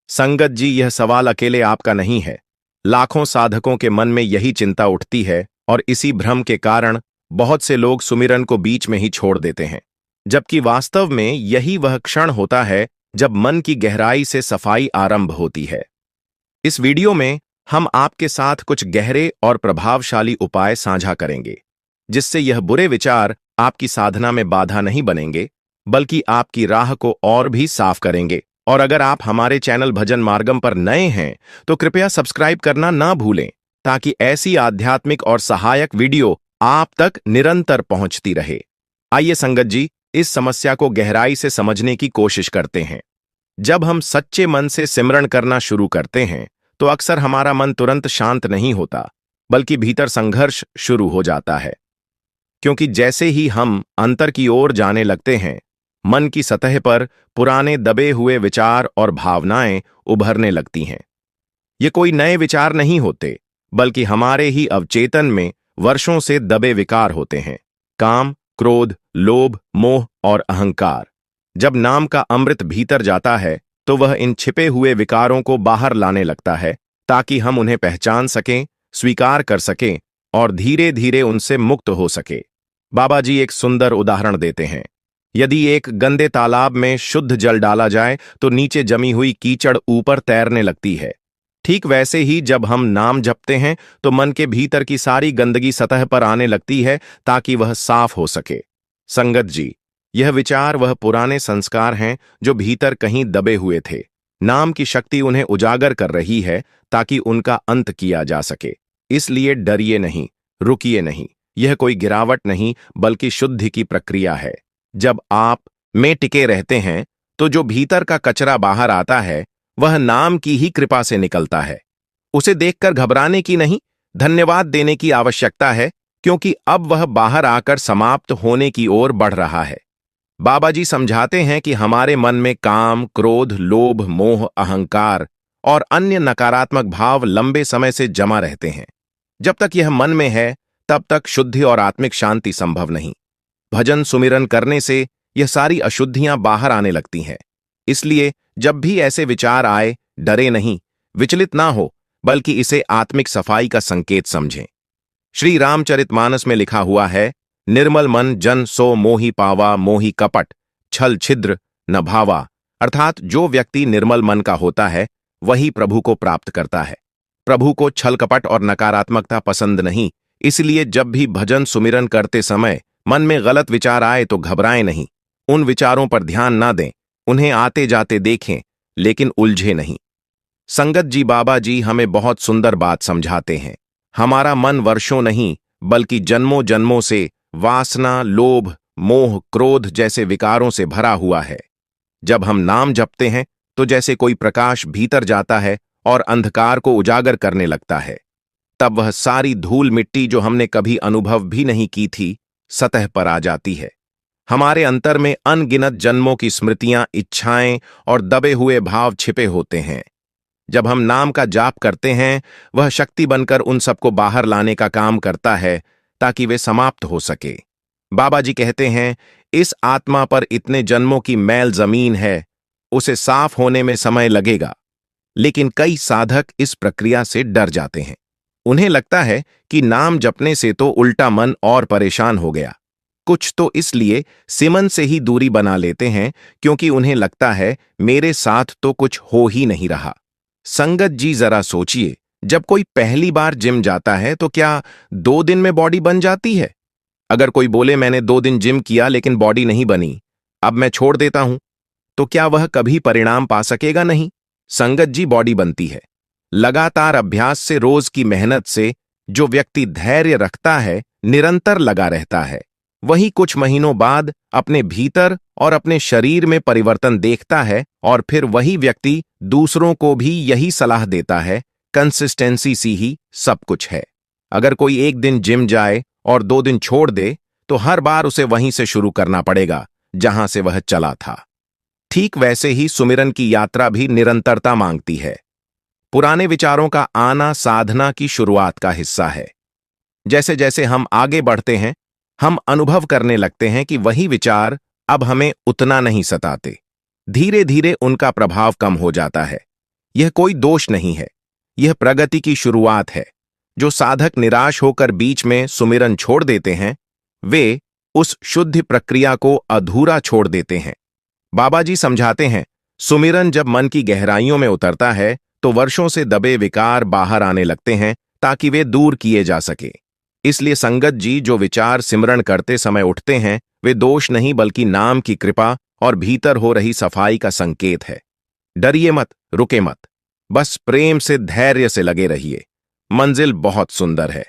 संगत जी, यह सवाल अकेले आपका नहीं है। लाखों साधकों के मन में यही चिंता उठती है और इसी भ्रम के कारण बहुत से लोग सुमिरन को बीच में ही छोड़ देते हैं, जबकि वास्तव में यही वह क्षण होता है जब मन की गहराई से सफाई आरंभ होती है। इस वीडियो में हम आपके साथ कुछ गहरे और प्रभावशाली उपाय साझा करेंगे, जिससे यह बुरे विचार आपकी साधना में बाधा नहीं बनेंगे, बल्कि आपकी राह को और भी साफ करेंगे। और अगर आप हमारे चैनल भजन मार्गम पर नए हैं, तो कृपया सब्सक्राइब करना ना भूलें, ताकि ऐसी आध्यात्मिक और सहायक वीडियो आप तक निरंतर पहुंचती रहे। आइए संगत जी, इस समस्या को गहराई से समझने की कोशिश करते हैं। जब हम सच्चे मन से सिमरण करना शुरू करते हैं, तो अक्सर हमारा मन तुरंत शांत नहीं होता, बल्कि भीतर संघर्ष शुरू हो जाता है। क्योंकि जैसे ही हम अंतर की ओर जाने लगते हैं, मन की सतह पर पुराने दबे हुए विचार और भावनाएं उभरने लगती हैं। ये कोई नए विचार नहीं होते, बल्कि हमारे ही अवचेतन में वर्षों से दबे विकार होते हैं। काम, क्रोध, लोभ, मोह और अहंकार। जब नाम का अमृत भीतर जाता है तो वह इन छिपे हुए विकारों को बाहर लाने लगता है, ताकि हम उन्हें पहचान सकें, स्वीकार कर सकें और धीरे धीरे उनसे मुक्त हो सके। बाबा जी एक सुंदर उदाहरण देते हैं। यदि एक गंदे तालाब में शुद्ध जल डाला जाए तो नीचे जमी हुई कीचड़ ऊपर तैरने लगती है। ठीक वैसे ही जब हम नाम जपते हैं तो मन के भीतर की सारी गंदगी सतह पर आने लगती है, ताकि वह साफ हो सके। संगत जी, यह विचार वह पुराने संस्कार हैं जो भीतर कहीं दबे हुए थे। नाम की शक्ति उन्हें उजागर कर रही है, ताकि उनका अंत किया जा सके। इसलिए डरिए नहीं, रुकिए नहीं। यह कोई गिरावट नहीं, बल्कि शुद्धि की प्रक्रिया है। जब आप में टिके रहते हैं तो जो भीतर का कचरा बाहर आता है वह नाम की ही कृपा से निकलता है। उसे देखकर घबराने की नहीं, धन्यवाद देने की आवश्यकता है, क्योंकि अब वह बाहर आकर समाप्त होने की ओर बढ़ रहा है। बाबा जी समझाते हैं कि हमारे मन में काम, क्रोध, लोभ, मोह, अहंकार और अन्य नकारात्मक भाव लंबे समय से जमा रहते हैं। जब तक यह मन में है तब तक शुद्धि और आत्मिक शांति संभव नहीं। भजन सुमिरन करने से यह सारी अशुद्धियां बाहर आने लगती हैं। इसलिए जब भी ऐसे विचार आए, डरे नहीं, विचलित ना हो, बल्कि इसे आत्मिक सफाई का संकेत समझें। श्री रामचरितमानस में लिखा हुआ है, निर्मल मन जन सो मोहि पावा, मोहि कपट छल छिद्र न भावा। अर्थात जो व्यक्ति निर्मल मन का होता है वही प्रभु को प्राप्त करता है। प्रभु को छल कपट और नकारात्मकता पसंद नहीं। इसलिए जब भी भजन सुमिरन करते समय मन में गलत विचार आए तो घबराएं नहीं, उन विचारों पर ध्यान ना दें, उन्हें आते जाते देखें, लेकिन उलझे नहीं। संगत जी, बाबा जी हमें बहुत सुंदर बात समझाते हैं। हमारा मन वर्षों नहीं बल्कि जन्मों जन्मों से वासना, लोभ, मोह, क्रोध जैसे विकारों से भरा हुआ है। जब हम नाम जपते हैं तो जैसे कोई प्रकाश भीतर जाता है और अंधकार को उजागर करने लगता है, तब वह सारी धूल मिट्टी जो हमने कभी अनुभव भी नहीं की थी सतह पर आ जाती है। हमारे अंतर में अनगिनत जन्मों की स्मृतियां, इच्छाएं और दबे हुए भाव छिपे होते हैं। जब हम नाम का जाप करते हैं, वह शक्ति बनकर उन सबको बाहर लाने का काम करता है, ताकि वे समाप्त हो सके। बाबा जी कहते हैं, इस आत्मा पर इतने जन्मों की मैल जमीन है, उसे साफ होने में समय लगेगा। लेकिन कई साधक इस प्रक्रिया से डर जाते हैं। उन्हें लगता है कि नाम जपने से तो उल्टा मन और परेशान हो गया। कुछ तो इसलिए सिमन से ही दूरी बना लेते हैं, क्योंकि उन्हें लगता है मेरे साथ तो कुछ हो ही नहीं रहा। संगत जी जरा सोचिए, जब कोई पहली बार जिम जाता है तो क्या 2 दिन में बॉडी बन जाती है? अगर कोई बोले मैंने 2 दिन जिम किया लेकिन बॉडी नहीं बनी, अब मैं छोड़ देता हूं, तो क्या वह कभी परिणाम पा सकेगा? नहीं। संगत जी, बॉडी बनती है लगातार अभ्यास से, रोज की मेहनत से। जो व्यक्ति धैर्य रखता है, निरंतर लगा रहता है, वही कुछ महीनों बाद अपने भीतर और अपने शरीर में परिवर्तन देखता है, और फिर वही व्यक्ति दूसरों को भी यही सलाह देता है। कंसिस्टेंसी सी ही सब कुछ है। अगर कोई एक दिन जिम जाए और 2 दिन छोड़ दे तो हर बार उसे वहीं से शुरू करना पड़ेगा जहां से वह चला था। ठीक वैसे ही सुमिरन की यात्रा भी निरंतरता मांगती है। पुराने विचारों का आना साधना की शुरुआत का हिस्सा है। जैसे जैसे हम आगे बढ़ते हैं, हम अनुभव करने लगते हैं कि वही विचार अब हमें उतना नहीं सताते। धीरे धीरे उनका प्रभाव कम हो जाता है। यह कोई दोष नहीं है, यह प्रगति की शुरुआत है। जो साधक निराश होकर बीच में सुमिरन छोड़ देते हैं, वे उस शुद्धि प्रक्रिया को अधूरा छोड़ देते हैं। बाबा जी समझाते हैं, सुमिरन जब मन की गहराइयों में उतरता है तो वर्षों से दबे विकार बाहर आने लगते हैं, ताकि वे दूर किए जा सके। इसलिए संगत जी, जो विचार सिमरन करते समय उठते हैं, वे दोष नहीं बल्कि नाम की कृपा और भीतर हो रही सफाई का संकेत है। डरिए मत, रुके मत, बस प्रेम से, धैर्य से लगे रहिए। मंजिल बहुत सुंदर है।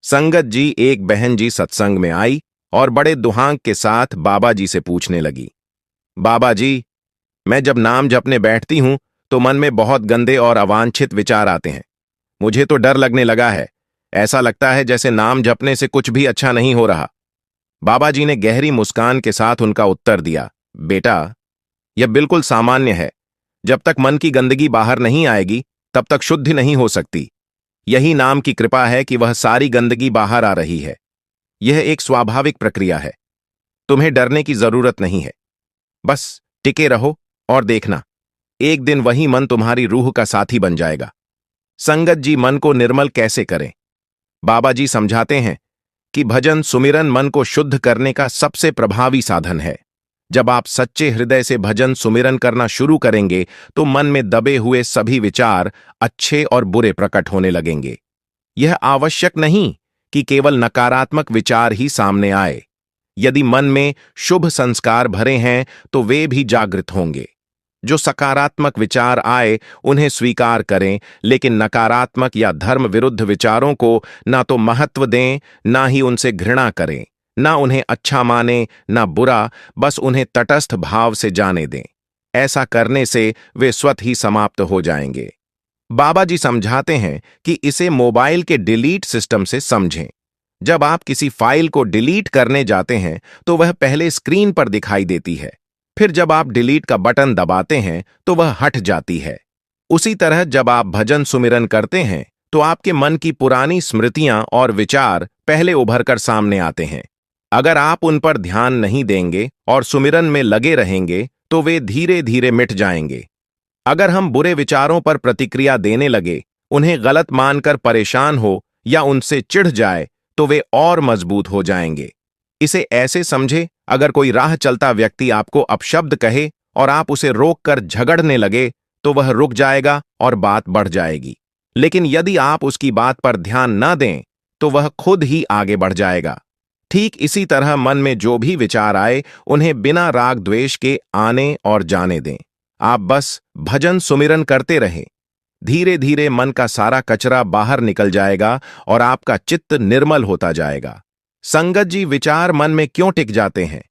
संगत जी, एक बहन जी सत्संग में आई और बड़े दुहांक के साथ बाबा जी से पूछने लगी, बाबा जी, मैं जब नाम जपने बैठती हूं तो मन में बहुत गंदे और अवांछित विचार आते हैं। मुझे तो डर लगने लगा है। ऐसा लगता है जैसे नाम जपने से कुछ भी अच्छा नहीं हो रहा। बाबा जी ने गहरी मुस्कान के साथ उनका उत्तर दिया, बेटा, यह बिल्कुल सामान्य है। जब तक मन की गंदगी बाहर नहीं आएगी तब तक शुद्धि नहीं हो सकती। यही नाम की कृपा है कि वह सारी गंदगी बाहर आ रही है। यह एक स्वाभाविक प्रक्रिया है। तुम्हें डरने की जरूरत नहीं है। बस टिके रहो और देखना, एक दिन वही मन तुम्हारी रूह का साथी बन जाएगा। संगत जी मन को निर्मल कैसे करें? बाबा जी समझाते हैं कि भजन सुमिरन मन को शुद्ध करने का सबसे प्रभावी साधन है। जब आप सच्चे हृदय से भजन सुमिरन करना शुरू करेंगे तो मन में दबे हुए सभी विचार, अच्छे और बुरे, प्रकट होने लगेंगे। यह आवश्यक नहीं कि केवल नकारात्मक विचार ही सामने आए। यदि मन में शुभ संस्कार भरे हैं तो वे भी जागृत होंगे। जो सकारात्मक विचार आए उन्हें स्वीकार करें, लेकिन नकारात्मक या धर्म विरुद्ध विचारों को ना तो महत्व दें, ना ही उनसे घृणा करें, ना उन्हें अच्छा माने ना बुरा, बस उन्हें तटस्थ भाव से जाने दें। ऐसा करने से वे स्वतः ही समाप्त हो जाएंगे। बाबा जी समझाते हैं कि इसे मोबाइल के डिलीट सिस्टम से समझें। जब आप किसी फाइल को डिलीट करने जाते हैं तो वह पहले स्क्रीन पर दिखाई देती है, फिर जब आप डिलीट का बटन दबाते हैं तो वह हट जाती है। उसी तरह जब आप भजन सुमिरन करते हैं तो आपके मन की पुरानी स्मृतियां और विचार पहले उभर कर सामने आते हैं। अगर आप उन पर ध्यान नहीं देंगे और सुमिरन में लगे रहेंगे तो वे धीरे धीरे मिट जाएंगे। अगर हम बुरे विचारों पर प्रतिक्रिया देने लगे, उन्हें गलत मानकर परेशान हो या उनसे चिढ़ जाए तो वे और मजबूत हो जाएंगे। इसे ऐसे समझे, अगर कोई राह चलता व्यक्ति आपको अपशब्द कहे और आप उसे रोककर झगड़ने लगे तो वह रुक जाएगा और बात बढ़ जाएगी। लेकिन यदि आप उसकी बात पर ध्यान न दें तो वह खुद ही आगे बढ़ जाएगा। ठीक इसी तरह मन में जो भी विचार आए उन्हें बिना राग द्वेष के आने और जाने दें। आप बस भजन सुमिरन करते रहें। धीरे धीरे मन का सारा कचरा बाहर निकल जाएगा और आपका चित्त निर्मल होता जाएगा। संगत जी, विचार मन में क्यों टिक जाते हैं?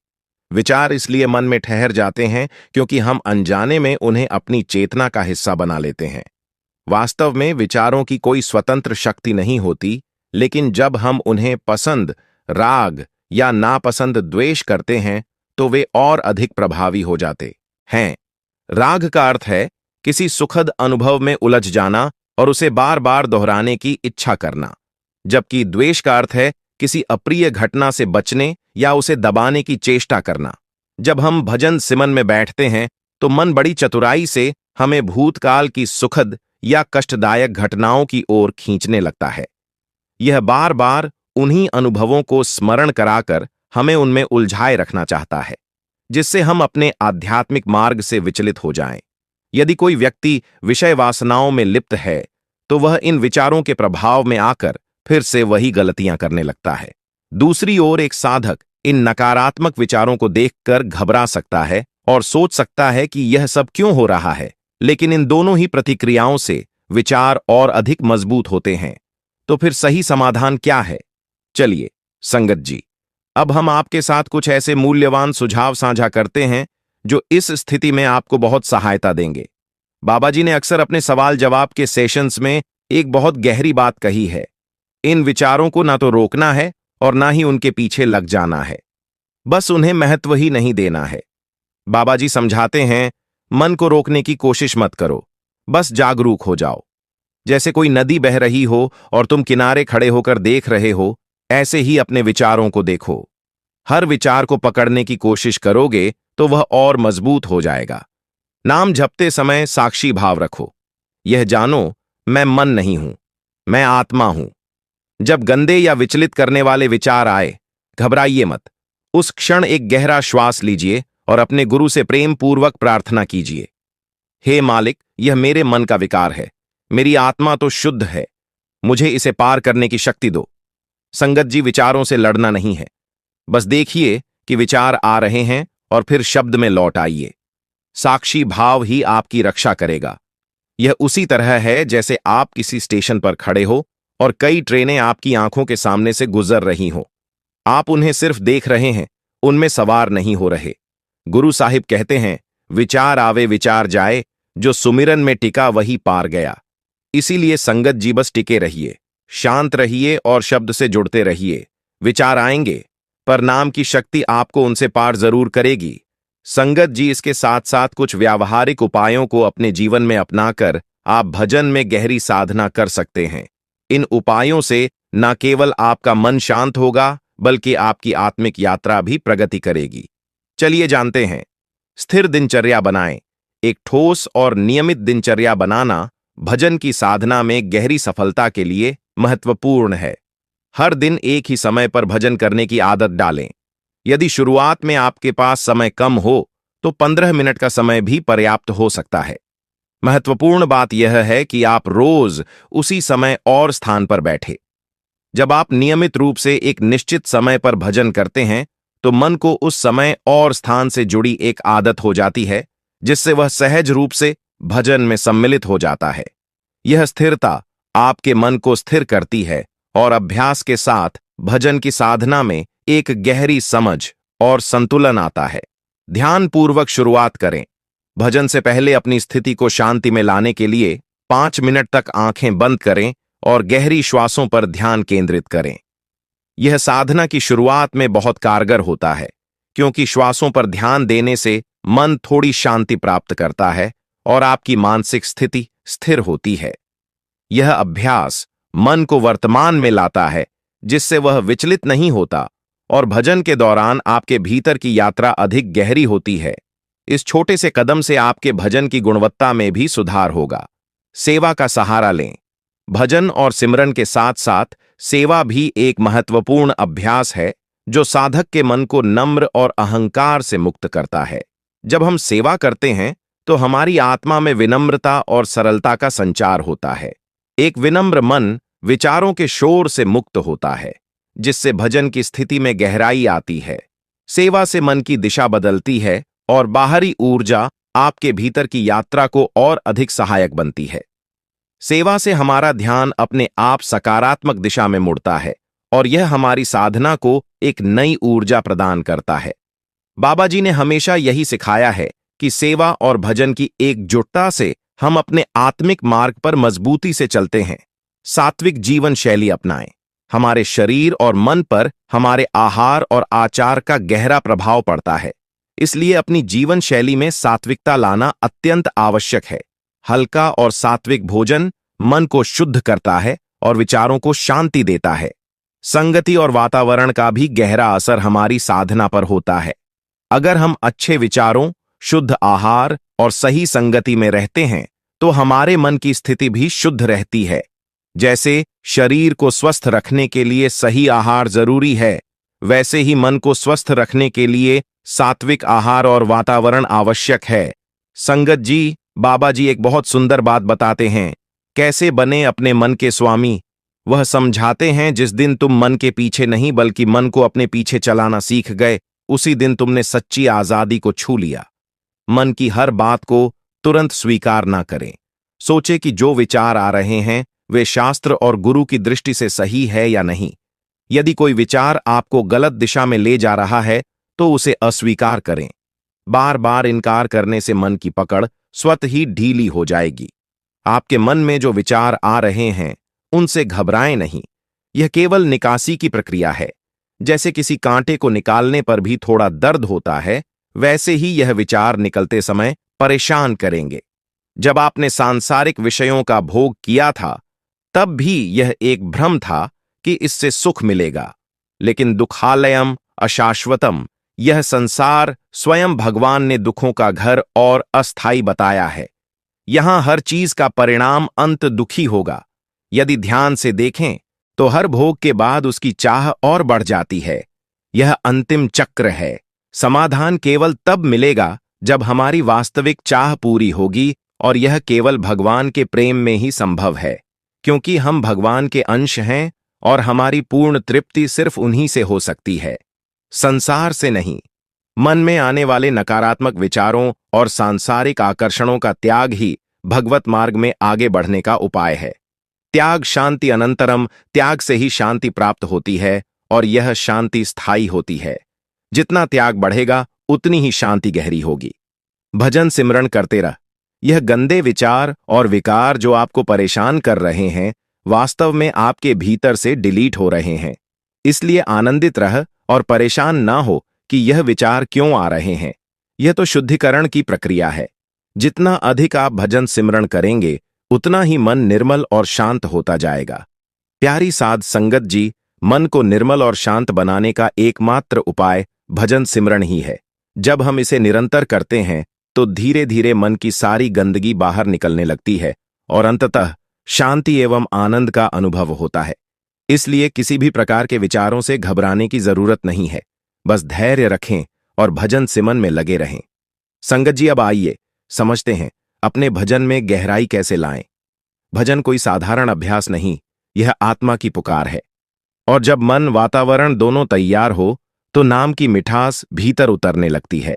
विचार इसलिए मन में ठहर जाते हैं क्योंकि हम अनजाने में उन्हें अपनी चेतना का हिस्सा बना लेते हैं। वास्तव में विचारों की कोई स्वतंत्र शक्ति नहीं होती, लेकिन जब हम उन्हें पसंद, राग या नापसंद द्वेष करते हैं तो वे और अधिक प्रभावी हो जाते हैं। राग का अर्थ है किसी सुखद अनुभव में उलझ जाना और उसे बार बार दोहराने की इच्छा करना, जबकि द्वेष का अर्थ है किसी अप्रिय घटना से बचने या उसे दबाने की चेष्टा करना। जब हम भजन सिमन में बैठते हैं तो मन बड़ी चतुराई से हमें भूतकाल की सुखद या कष्टदायक घटनाओं की ओर खींचने लगता है। यह बार बार उन्हीं अनुभवों को स्मरण कराकर हमें उनमें उलझाए रखना चाहता है, जिससे हम अपने आध्यात्मिक मार्ग से विचलित हो जाएं। यदि कोई व्यक्ति विषय वासनाओं में लिप्त है तो वह इन विचारों के प्रभाव में आकर फिर से वही गलतियां करने लगता है। दूसरी ओर एक साधक इन नकारात्मक विचारों को देखकर घबरा सकता है और सोच सकता है कि यह सब क्यों हो रहा है, लेकिन इन दोनों ही प्रतिक्रियाओं से विचार और अधिक मजबूत होते हैं। तो फिर सही समाधान क्या है? चलिए संगत जी, अब हम आपके साथ कुछ ऐसे मूल्यवान सुझाव साझा करते हैं जो इस स्थिति में आपको बहुत सहायता देंगे। बाबा जी ने अक्सर अपने सवाल जवाब के सेशंस में एक बहुत गहरी बात कही है। इन विचारों को ना तो रोकना है और ना ही उनके पीछे लग जाना है, बस उन्हें महत्व ही नहीं देना है। बाबा जी समझाते हैं, मन को रोकने की कोशिश मत करो, बस जागरूक हो जाओ। जैसे कोई नदी बह रही हो और तुम किनारे खड़े होकर देख रहे हो, ऐसे ही अपने विचारों को देखो। हर विचार को पकड़ने की कोशिश करोगे तो वह और मजबूत हो जाएगा। नाम जपते समय साक्षी भाव रखो। यह जानो, मैं मन नहीं हूं, मैं आत्मा हूं। जब गंदे या विचलित करने वाले विचार आए, घबराइए मत। उस क्षण एक गहरा श्वास लीजिए और अपने गुरु से प्रेम पूर्वक प्रार्थना कीजिए। हे मालिक, यह मेरे मन का विकार है, मेरी आत्मा तो शुद्ध है, मुझे इसे पार करने की शक्ति दो। संगत जी, विचारों से लड़ना नहीं है, बस देखिए कि विचार आ रहे हैं और फिर शब्द में लौट आइए। साक्षी भाव ही आपकी रक्षा करेगा। यह उसी तरह है जैसे आप किसी स्टेशन पर खड़े हो और कई ट्रेनें आपकी आंखों के सामने से गुजर रही हों। आप उन्हें सिर्फ देख रहे हैं, उनमें सवार नहीं हो रहे। गुरु साहिब कहते हैं, विचार आवे विचार जाए, जो सुमिरन में टिका वही पार गया। इसीलिए संगत जी, बस टिके रहिए, शांत रहिए और शब्द से जुड़ते रहिए। विचार आएंगे, पर नाम की शक्ति आपको उनसे पार जरूर करेगी। संगत जी, इसके साथ साथ कुछ व्यावहारिक उपायों को अपने जीवन में अपनाकर आप भजन में गहरी साधना कर सकते हैं। इन उपायों से न केवल आपका मन शांत होगा, बल्कि आपकी आत्मिक यात्रा भी प्रगति करेगी। चलिए जानते हैं। स्थिर दिनचर्या बनाएं। एक ठोस और नियमित दिनचर्या बनाना भजन की साधना में गहरी सफलता के लिए महत्वपूर्ण है। हर दिन एक ही समय पर भजन करने की आदत डालें। यदि शुरुआत में आपके पास समय कम हो तो 15 मिनट का समय भी पर्याप्त हो सकता है। महत्वपूर्ण बात यह है कि आप रोज उसी समय और स्थान पर बैठे। जब आप नियमित रूप से एक निश्चित समय पर भजन करते हैं तो मन को उस समय और स्थान से जुड़ी एक आदत हो जाती है, जिससे वह सहज रूप से भजन में सम्मिलित हो जाता है। यह स्थिरता आपके मन को स्थिर करती है और अभ्यास के साथ भजन की साधना में एक गहरी समझ और संतुलन आता है। ध्यानपूर्वक शुरुआत करें। भजन से पहले अपनी स्थिति को शांति में लाने के लिए 5 मिनट तक आंखें बंद करें और गहरी श्वासों पर ध्यान केंद्रित करें। यह साधना की शुरुआत में बहुत कारगर होता है, क्योंकि श्वासों पर ध्यान देने से मन थोड़ी शांति प्राप्त करता है और आपकी मानसिक स्थिति स्थिर होती है। यह अभ्यास मन को वर्तमान में लाता है, जिससे वह विचलित नहीं होता और भजन के दौरान आपके भीतर की यात्रा अधिक गहरी होती है। इस छोटे से कदम से आपके भजन की गुणवत्ता में भी सुधार होगा। सेवा का सहारा लें। भजन और सिमरन के साथ साथ सेवा भी एक महत्वपूर्ण अभ्यास है, जो साधक के मन को नम्र और अहंकार से मुक्त करता है। जब हम सेवा करते हैं तो हमारी आत्मा में विनम्रता और सरलता का संचार होता है। एक विनम्र मन विचारों के शोर से मुक्त होता है, जिससे भजन की स्थिति में गहराई आती है। सेवा से मन की दिशा बदलती है और बाहरी ऊर्जा आपके भीतर की यात्रा को और अधिक सहायक बनती है। सेवा से हमारा ध्यान अपने आप सकारात्मक दिशा में मुड़ता है और यह हमारी साधना को एक नई ऊर्जा प्रदान करता है। बाबा जी ने हमेशा यही सिखाया है कि सेवा और भजन की एकजुटता से हम अपने आत्मिक मार्ग पर मजबूती से चलते हैं। सात्विक जीवन शैली अपनाएं। हमारे शरीर और मन पर हमारे आहार और आचार का गहरा प्रभाव पड़ता है, इसलिए अपनी जीवन शैली में सात्विकता लाना अत्यंत आवश्यक है। हल्का और सात्विक भोजन मन को शुद्ध करता है और विचारों को शांति देता है। संगति और वातावरण का भी गहरा असर हमारी साधना पर होता है। अगर हम अच्छे विचारों, शुद्ध आहार और सही संगति में रहते हैं तो हमारे मन की स्थिति भी शुद्ध रहती है। जैसे शरीर को स्वस्थ रखने के लिए सही आहार जरूरी है, वैसे ही मन को स्वस्थ रखने के लिए सात्विक आहार और वातावरण आवश्यक है। संगत जी, बाबा जी एक बहुत सुंदर बात बताते हैं, कैसे बने अपने मन के स्वामी। वह समझाते हैं, जिस दिन तुम मन के पीछे नहीं बल्कि मन को अपने पीछे चलाना सीख गए, उसी दिन तुमने सच्ची आजादी को छू लिया। मन की हर बात को तुरंत स्वीकार ना करें। सोचे कि जो विचार आ रहे हैं वे शास्त्र और गुरु की दृष्टि से सही है या नहीं। यदि कोई विचार आपको गलत दिशा में ले जा रहा है तो उसे अस्वीकार करें। बार बार इनकार करने से मन की पकड़ स्वतः ही ढीली हो जाएगी। आपके मन में जो विचार आ रहे हैं उनसे घबराएं नहीं। यह केवल निकासी की प्रक्रिया है। जैसे किसी कांटे को निकालने पर भी थोड़ा दर्द होता है, वैसे ही यह विचार निकलते समय परेशान करेंगे। जब आपने सांसारिक विषयों का भोग किया था तब भी यह एक भ्रम था कि इससे सुख मिलेगा, लेकिन दुखालयम अशाश्वतम, यह संसार स्वयं भगवान ने दुखों का घर और अस्थायी बताया है। यहां हर चीज का परिणाम अंत दुखी होगा। यदि ध्यान से देखें तो हर भोग के बाद उसकी चाह और बढ़ जाती है। यह अंतिम चक्र है। समाधान केवल तब मिलेगा जब हमारी वास्तविक चाह पूरी होगी, और यह केवल भगवान के प्रेम में ही संभव है, क्योंकि हम भगवान के अंश हैं और हमारी पूर्ण तृप्ति सिर्फ उन्हीं से हो सकती है, संसार से नहीं। मन में आने वाले नकारात्मक विचारों और सांसारिक आकर्षणों का त्याग ही भगवत मार्ग में आगे बढ़ने का उपाय है। त्याग शांति अनंतरम, त्याग से ही शांति प्राप्त होती है और यह शांति स्थायी होती है। जितना त्याग बढ़ेगा उतनी ही शांति गहरी होगी। भजन सिमरण करते रह। यह गंदे विचार और विकार जो आपको परेशान कर रहे हैं वास्तव में आपके भीतर से डिलीट हो रहे हैं। इसलिए आनंदित रह और परेशान ना हो कि यह विचार क्यों आ रहे हैं। यह तो शुद्धिकरण की प्रक्रिया है। जितना अधिक आप भजन सिमरण करेंगे उतना ही मन निर्मल और शांत होता जाएगा। प्यारी साध संगत जी, मन को निर्मल और शांत बनाने का एकमात्र उपाय भजन सिमरण ही है। जब हम इसे निरंतर करते हैं तो धीरे धीरे मन की सारी गंदगी बाहर निकलने लगती है और अंततः शांति एवं आनंद का अनुभव होता है। इसलिए किसी भी प्रकार के विचारों से घबराने की जरूरत नहीं है। बस धैर्य रखें और भजन सिमन में लगे रहें। संगत जी, अब आइए समझते हैं अपने भजन में गहराई कैसे लाएं। भजन कोई साधारण अभ्यास नहीं, यह आत्मा की पुकार है। और जब मन वातावरण दोनों तैयार हो तो नाम की मिठास भीतर उतरने लगती है।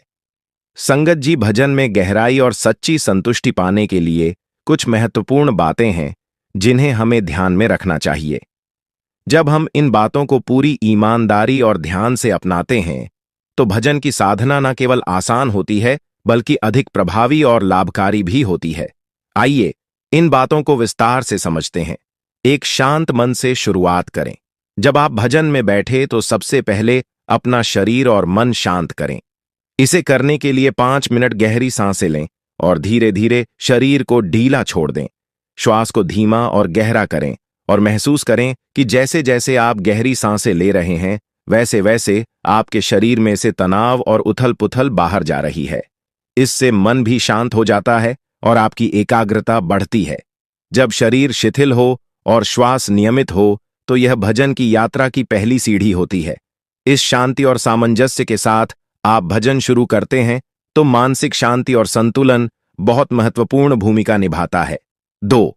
संगत जी, भजन में गहराई और सच्ची संतुष्टि पाने के लिए कुछ महत्वपूर्ण बातें हैं जिन्हें हमें ध्यान में रखना चाहिए। जब हम इन बातों को पूरी ईमानदारी और ध्यान से अपनाते हैं तो भजन की साधना न केवल आसान होती है बल्कि अधिक प्रभावी और लाभकारी भी होती है। आइए इन बातों को विस्तार से समझते हैं। एक शांत मन से शुरुआत करें। जब आप भजन में बैठे तो सबसे पहले अपना शरीर और मन शांत करें। इसे करने के लिए 5 मिनट गहरी सांसें लें और धीरे धीरे शरीर को ढीला छोड़ दें। श्वास को धीमा और गहरा करें और महसूस करें कि जैसे जैसे आप गहरी सांसें ले रहे हैं वैसे वैसे आपके शरीर में से तनाव और उथल पुथल बाहर जा रही है। इससे मन भी शांत हो जाता है और आपकी एकाग्रता बढ़ती है। जब शरीर शिथिल हो और श्वास नियमित हो तो यह भजन की यात्रा की पहली सीढ़ी होती है। इस शांति और सामंजस्य के साथ आप भजन शुरू करते हैं तो मानसिक शांति और संतुलन बहुत महत्वपूर्ण भूमिका निभाता है। 2,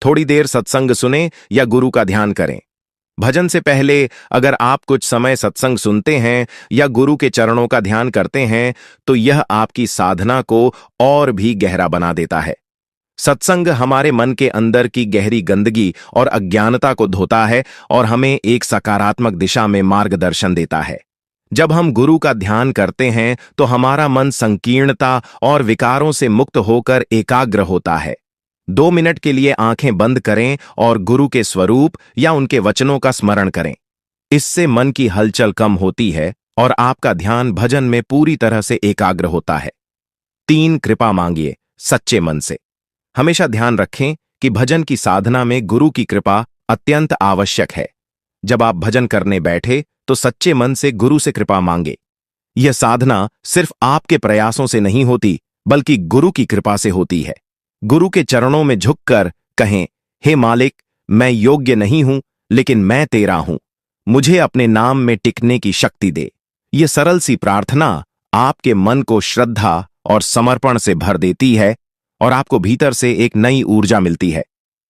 थोड़ी देर सत्संग सुने या गुरु का ध्यान करें। भजन से पहले अगर आप कुछ समय सत्संग सुनते हैं या गुरु के चरणों का ध्यान करते हैं तो यह आपकी साधना को और भी गहरा बना देता है। सत्संग हमारे मन के अंदर की गहरी गंदगी और अज्ञानता को धोता है और हमें एक सकारात्मक दिशा में मार्गदर्शन देता है। जब हम गुरु का ध्यान करते हैं तो हमारा मन संकीर्णता और विकारों से मुक्त होकर एकाग्र होता है। 2 मिनट के लिए आंखें बंद करें और गुरु के स्वरूप या उनके वचनों का स्मरण करें। इससे मन की हलचल कम होती है और आपका ध्यान भजन में पूरी तरह से एकाग्र होता है। 3, कृपा मांगिए सच्चे मन से। हमेशा ध्यान रखें कि भजन की साधना में गुरु की कृपा अत्यंत आवश्यक है। जब आप भजन करने बैठे तो सच्चे मन से गुरु से कृपा मांगे। यह साधना सिर्फ आपके प्रयासों से नहीं होती बल्कि गुरु की कृपा से होती है। गुरु के चरणों में झुककर कहें, हे मालिक, मैं योग्य नहीं हूं लेकिन मैं तेरा हूं, मुझे अपने नाम में टिकने की शक्ति दे। यह सरल सी प्रार्थना आपके मन को श्रद्धा और समर्पण से भर देती है और आपको भीतर से एक नई ऊर्जा मिलती है।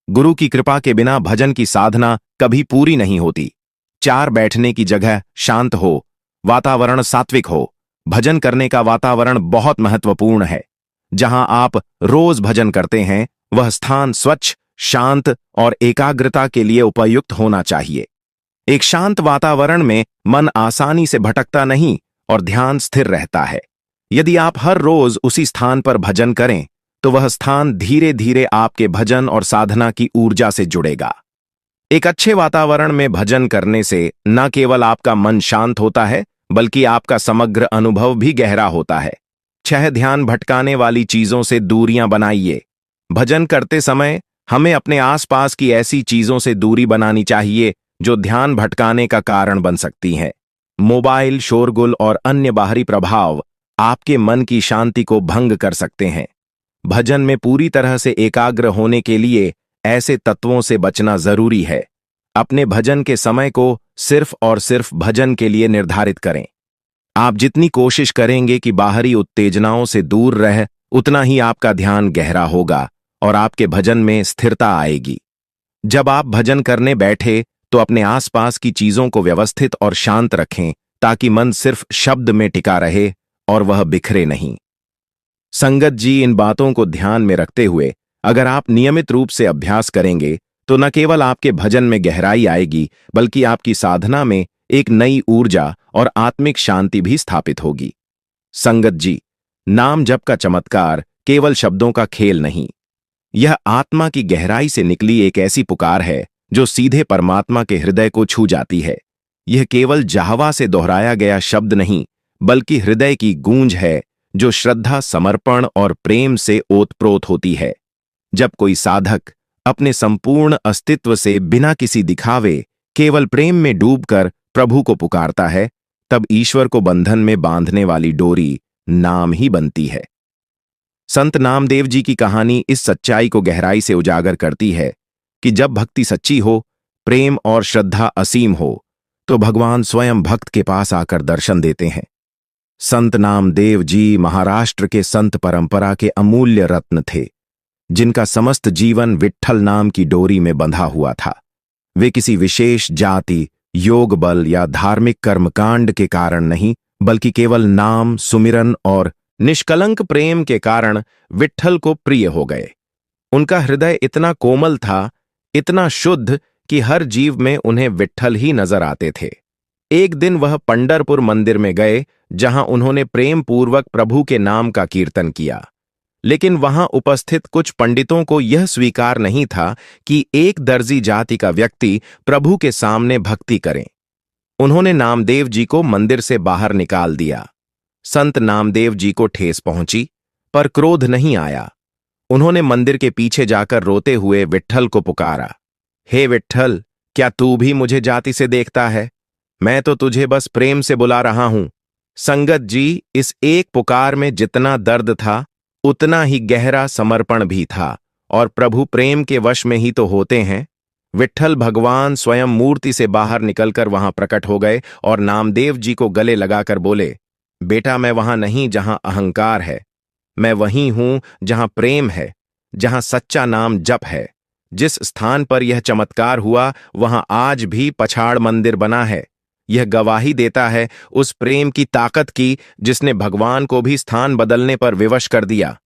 गुरु की कृपा के बिना भजन की साधना कभी पूरी नहीं होती। 4, बैठने की जगह शांत हो, वातावरण सात्विक हो। भजन करने का वातावरण बहुत महत्वपूर्ण है। जहां आप रोज भजन करते हैं वह स्थान स्वच्छ, शांत और एकाग्रता के लिए उपयुक्त होना चाहिए। एक शांत वातावरण में मन आसानी से भटकता नहीं और ध्यान स्थिर रहता है। यदि आप हर रोज उसी स्थान पर भजन करें तो वह स्थान धीरे धीरे आपके भजन और साधना की ऊर्जा से जुड़ेगा। एक अच्छे वातावरण में भजन करने से न केवल आपका मन शांत होता है बल्कि आपका समग्र अनुभव भी गहरा होता है। 6, ध्यान भटकाने वाली चीजों से दूरियां बनाइए। भजन करते समय हमें अपने आसपास की ऐसी चीजों से दूरी बनानी चाहिए जो ध्यान भटकाने का कारण बन सकती हैं। मोबाइल, शोरगुल और अन्य बाहरी प्रभाव आपके मन की शांति को भंग कर सकते हैं। भजन में पूरी तरह से एकाग्र होने के लिए ऐसे तत्वों से बचना जरूरी है। अपने भजन के समय को सिर्फ और सिर्फ भजन के लिए निर्धारित करें। आप जितनी कोशिश करेंगे कि बाहरी उत्तेजनाओं से दूर रह, उतना ही आपका ध्यान गहरा होगा और आपके भजन में स्थिरता आएगी। जब आप भजन करने बैठे तो अपने आसपास की चीजों को व्यवस्थित और शांत रखें ताकि मन सिर्फ शब्द में टिका रहे और वह बिखरे नहीं। संगत जी, इन बातों को ध्यान में रखते हुए अगर आप नियमित रूप से अभ्यास करेंगे तो न केवल आपके भजन में गहराई आएगी बल्कि आपकी साधना में एक नई ऊर्जा और आत्मिक शांति भी स्थापित होगी। संगत जी, नाम जप का चमत्कार केवल शब्दों का खेल नहीं, यह आत्मा की गहराई से निकली एक ऐसी पुकार है जो सीधे परमात्मा के हृदय को छू जाती है। यह केवल जाहवा से दोहराया गया शब्द नहीं बल्कि हृदय की गूंज है जो श्रद्धा, समर्पण और प्रेम से ओतप्रोत होती है। जब कोई साधक अपने संपूर्ण अस्तित्व से बिना किसी दिखावे केवल प्रेम में डूबकर प्रभु को पुकारता है तब ईश्वर को बंधन में बांधने वाली डोरी नाम ही बनती है। संत नामदेव जी की कहानी इस सच्चाई को गहराई से उजागर करती है कि जब भक्ति सच्ची हो, प्रेम और श्रद्धा असीम हो, तो भगवान स्वयं भक्त के पास आकर दर्शन देते हैं। संत नामदेव जी महाराष्ट्र के संत परंपरा के अमूल्य रत्न थे, जिनका समस्त जीवन विट्ठल नाम की डोरी में बंधा हुआ था। वे किसी विशेष जाति, योग बल या धार्मिक कर्मकांड के कारण नहीं, बल्कि केवल नाम, सुमिरन और निष्कलंक प्रेम के कारण विट्ठल को प्रिय हो गए। उनका हृदय इतना कोमल था, इतना शुद्ध कि हर जीव में उन्हें विट्ठल ही नजर आते थे। एक दिन वह पंढरपुर मंदिर में गए, जहां उन्होंने प्रेम पूर्वक प्रभु के नाम का कीर्तन किया। लेकिन वहां उपस्थित कुछ पंडितों को यह स्वीकार नहीं था कि एक दर्जी जाति का व्यक्ति प्रभु के सामने भक्ति करे। उन्होंने नामदेव जी को मंदिर से बाहर निकाल दिया। संत नामदेव जी को ठेस पहुंची, पर क्रोध नहीं आया। उन्होंने मंदिर के पीछे जाकर रोते हुए विट्ठल को पुकारा, हे विट्ठल, क्या तू भी मुझे जाति से देखता है? मैं तो तुझे बस प्रेम से बुला रहा हूं। संगत जी, इस एक पुकार में जितना दर्द था, उतना ही गहरा समर्पण भी था, और प्रभु प्रेम के वश में ही तो होते हैं। विट्ठल भगवान स्वयं मूर्ति से बाहर निकलकर वहां प्रकट हो गए और नामदेव जी को गले लगाकर बोले, बेटा, मैं वहां नहीं जहां अहंकार है, मैं वहीं हूं जहां प्रेम है, जहां सच्चा नाम जप है। जिस स्थान पर यह चमत्कार हुआ, वहां आज भी पछाड़ मंदिर बना है। यह गवाही देता है उस प्रेम की ताकत की, जिसने भगवान को भी स्थान बदलने पर विवश कर दिया।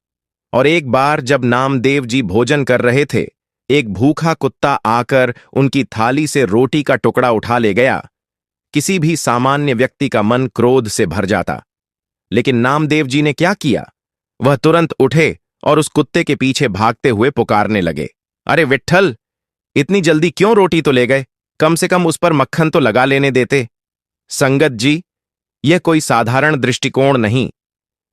और एक बार जब नामदेव जी भोजन कर रहे थे, एक भूखा कुत्ता आकर उनकी थाली से रोटी का टुकड़ा उठा ले गया। किसी भी सामान्य व्यक्ति का मन क्रोध से भर जाता, लेकिन नामदेव जी ने क्या किया? वह तुरंत उठे और उस कुत्ते के पीछे भागते हुए पुकारने लगे, अरे विट्ठल, इतनी जल्दी क्यों रोटी तो ले गए? कम से कम उस पर मक्खन तो लगा लेने देते। संगत जी, यह कोई साधारण दृष्टिकोण नहीं,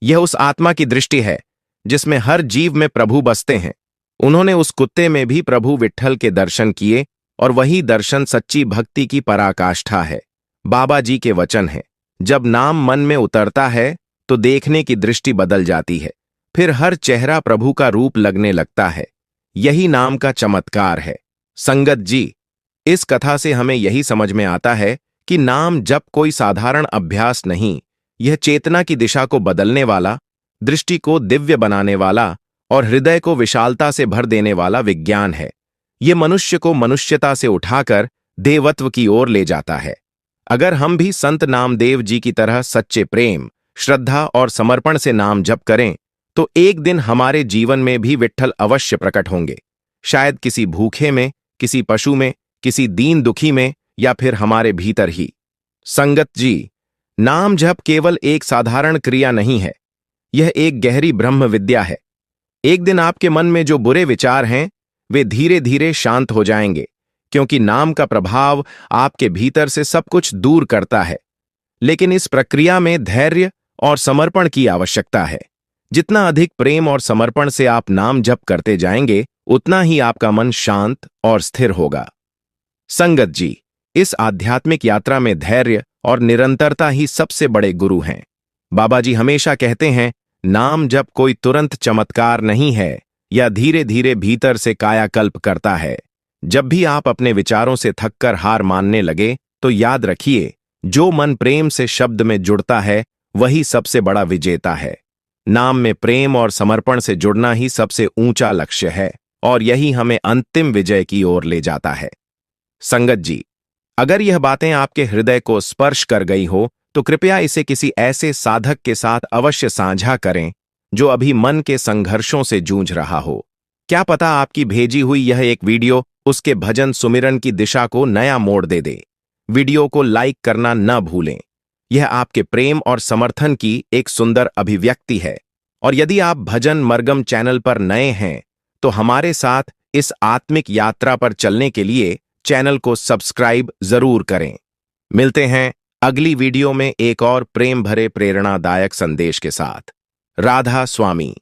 यह उस आत्मा की दृष्टि है जिसमें हर जीव में प्रभु बसते हैं। उन्होंने उस कुत्ते में भी प्रभु विट्ठल के दर्शन किए, और वही दर्शन सच्ची भक्ति की पराकाष्ठा है। बाबा जी के वचन है, जब नाम मन में उतरता है तो देखने की दृष्टि बदल जाती है, फिर हर चेहरा प्रभु का रूप लगने लगता है। यही नाम का चमत्कार है। संगत जी, इस कथा से हमें यही समझ में आता है कि नाम जप कोई साधारण अभ्यास नहीं, यह चेतना की दिशा को बदलने वाला, दृष्टि को दिव्य बनाने वाला और हृदय को विशालता से भर देने वाला विज्ञान है। यह मनुष्य को मनुष्यता से उठाकर देवत्व की ओर ले जाता है। अगर हम भी संत नामदेव जी की तरह सच्चे प्रेम, श्रद्धा और समर्पण से नाम जप करें, तो एक दिन हमारे जीवन में भी विट्ठल अवश्य प्रकट होंगे। शायद किसी भूखे में, किसी पशु में, किसी दीन दुखी में, या फिर हमारे भीतर ही। संगत जी, नाम जप केवल एक साधारण क्रिया नहीं है, यह एक गहरी ब्रह्म विद्या है। एक दिन आपके मन में जो बुरे विचार हैं, वे धीरे धीरे शांत हो जाएंगे, क्योंकि नाम का प्रभाव आपके भीतर से सब कुछ दूर करता है। लेकिन इस प्रक्रिया में धैर्य और समर्पण की आवश्यकता है। जितना अधिक प्रेम और समर्पण से आप नाम जप करते जाएंगे, उतना ही आपका मन शांत और स्थिर होगा। संगत जी, इस आध्यात्मिक यात्रा में धैर्य और निरंतरता ही सबसे बड़े गुरु हैं। बाबा जी हमेशा कहते हैं, नाम जप कोई तुरंत चमत्कार नहीं है, या धीरे धीरे भीतर से कायाकल्प करता है। जब भी आप अपने विचारों से थककर हार मानने लगे, तो याद रखिए, जो मन प्रेम से शब्द में जुड़ता है, वही सबसे बड़ा विजेता है। नाम में प्रेम और समर्पण से जुड़ना ही सबसे ऊंचा लक्ष्य है, और यही हमें अंतिम विजय की ओर ले जाता है। संगत जी, अगर यह बातें आपके हृदय को स्पर्श कर गई हो, तो कृपया इसे किसी ऐसे साधक के साथ अवश्य साझा करें जो अभी मन के संघर्षों से जूझ रहा हो। क्या पता आपकी भेजी हुई यह एक वीडियो उसके भजन सुमिरन की दिशा को नया मोड़ दे दे। वीडियो को लाइक करना न भूलें, यह आपके प्रेम और समर्थन की एक सुंदर अभिव्यक्ति है। और यदि आप भजन मरगम चैनल पर नए हैं, तो हमारे साथ इस आत्मिक यात्रा पर चलने के लिए चैनल को सब्सक्राइब जरूर करें। मिलते हैं अगली वीडियो में एक और प्रेम भरे प्रेरणादायक संदेश के साथ। राधा स्वामी।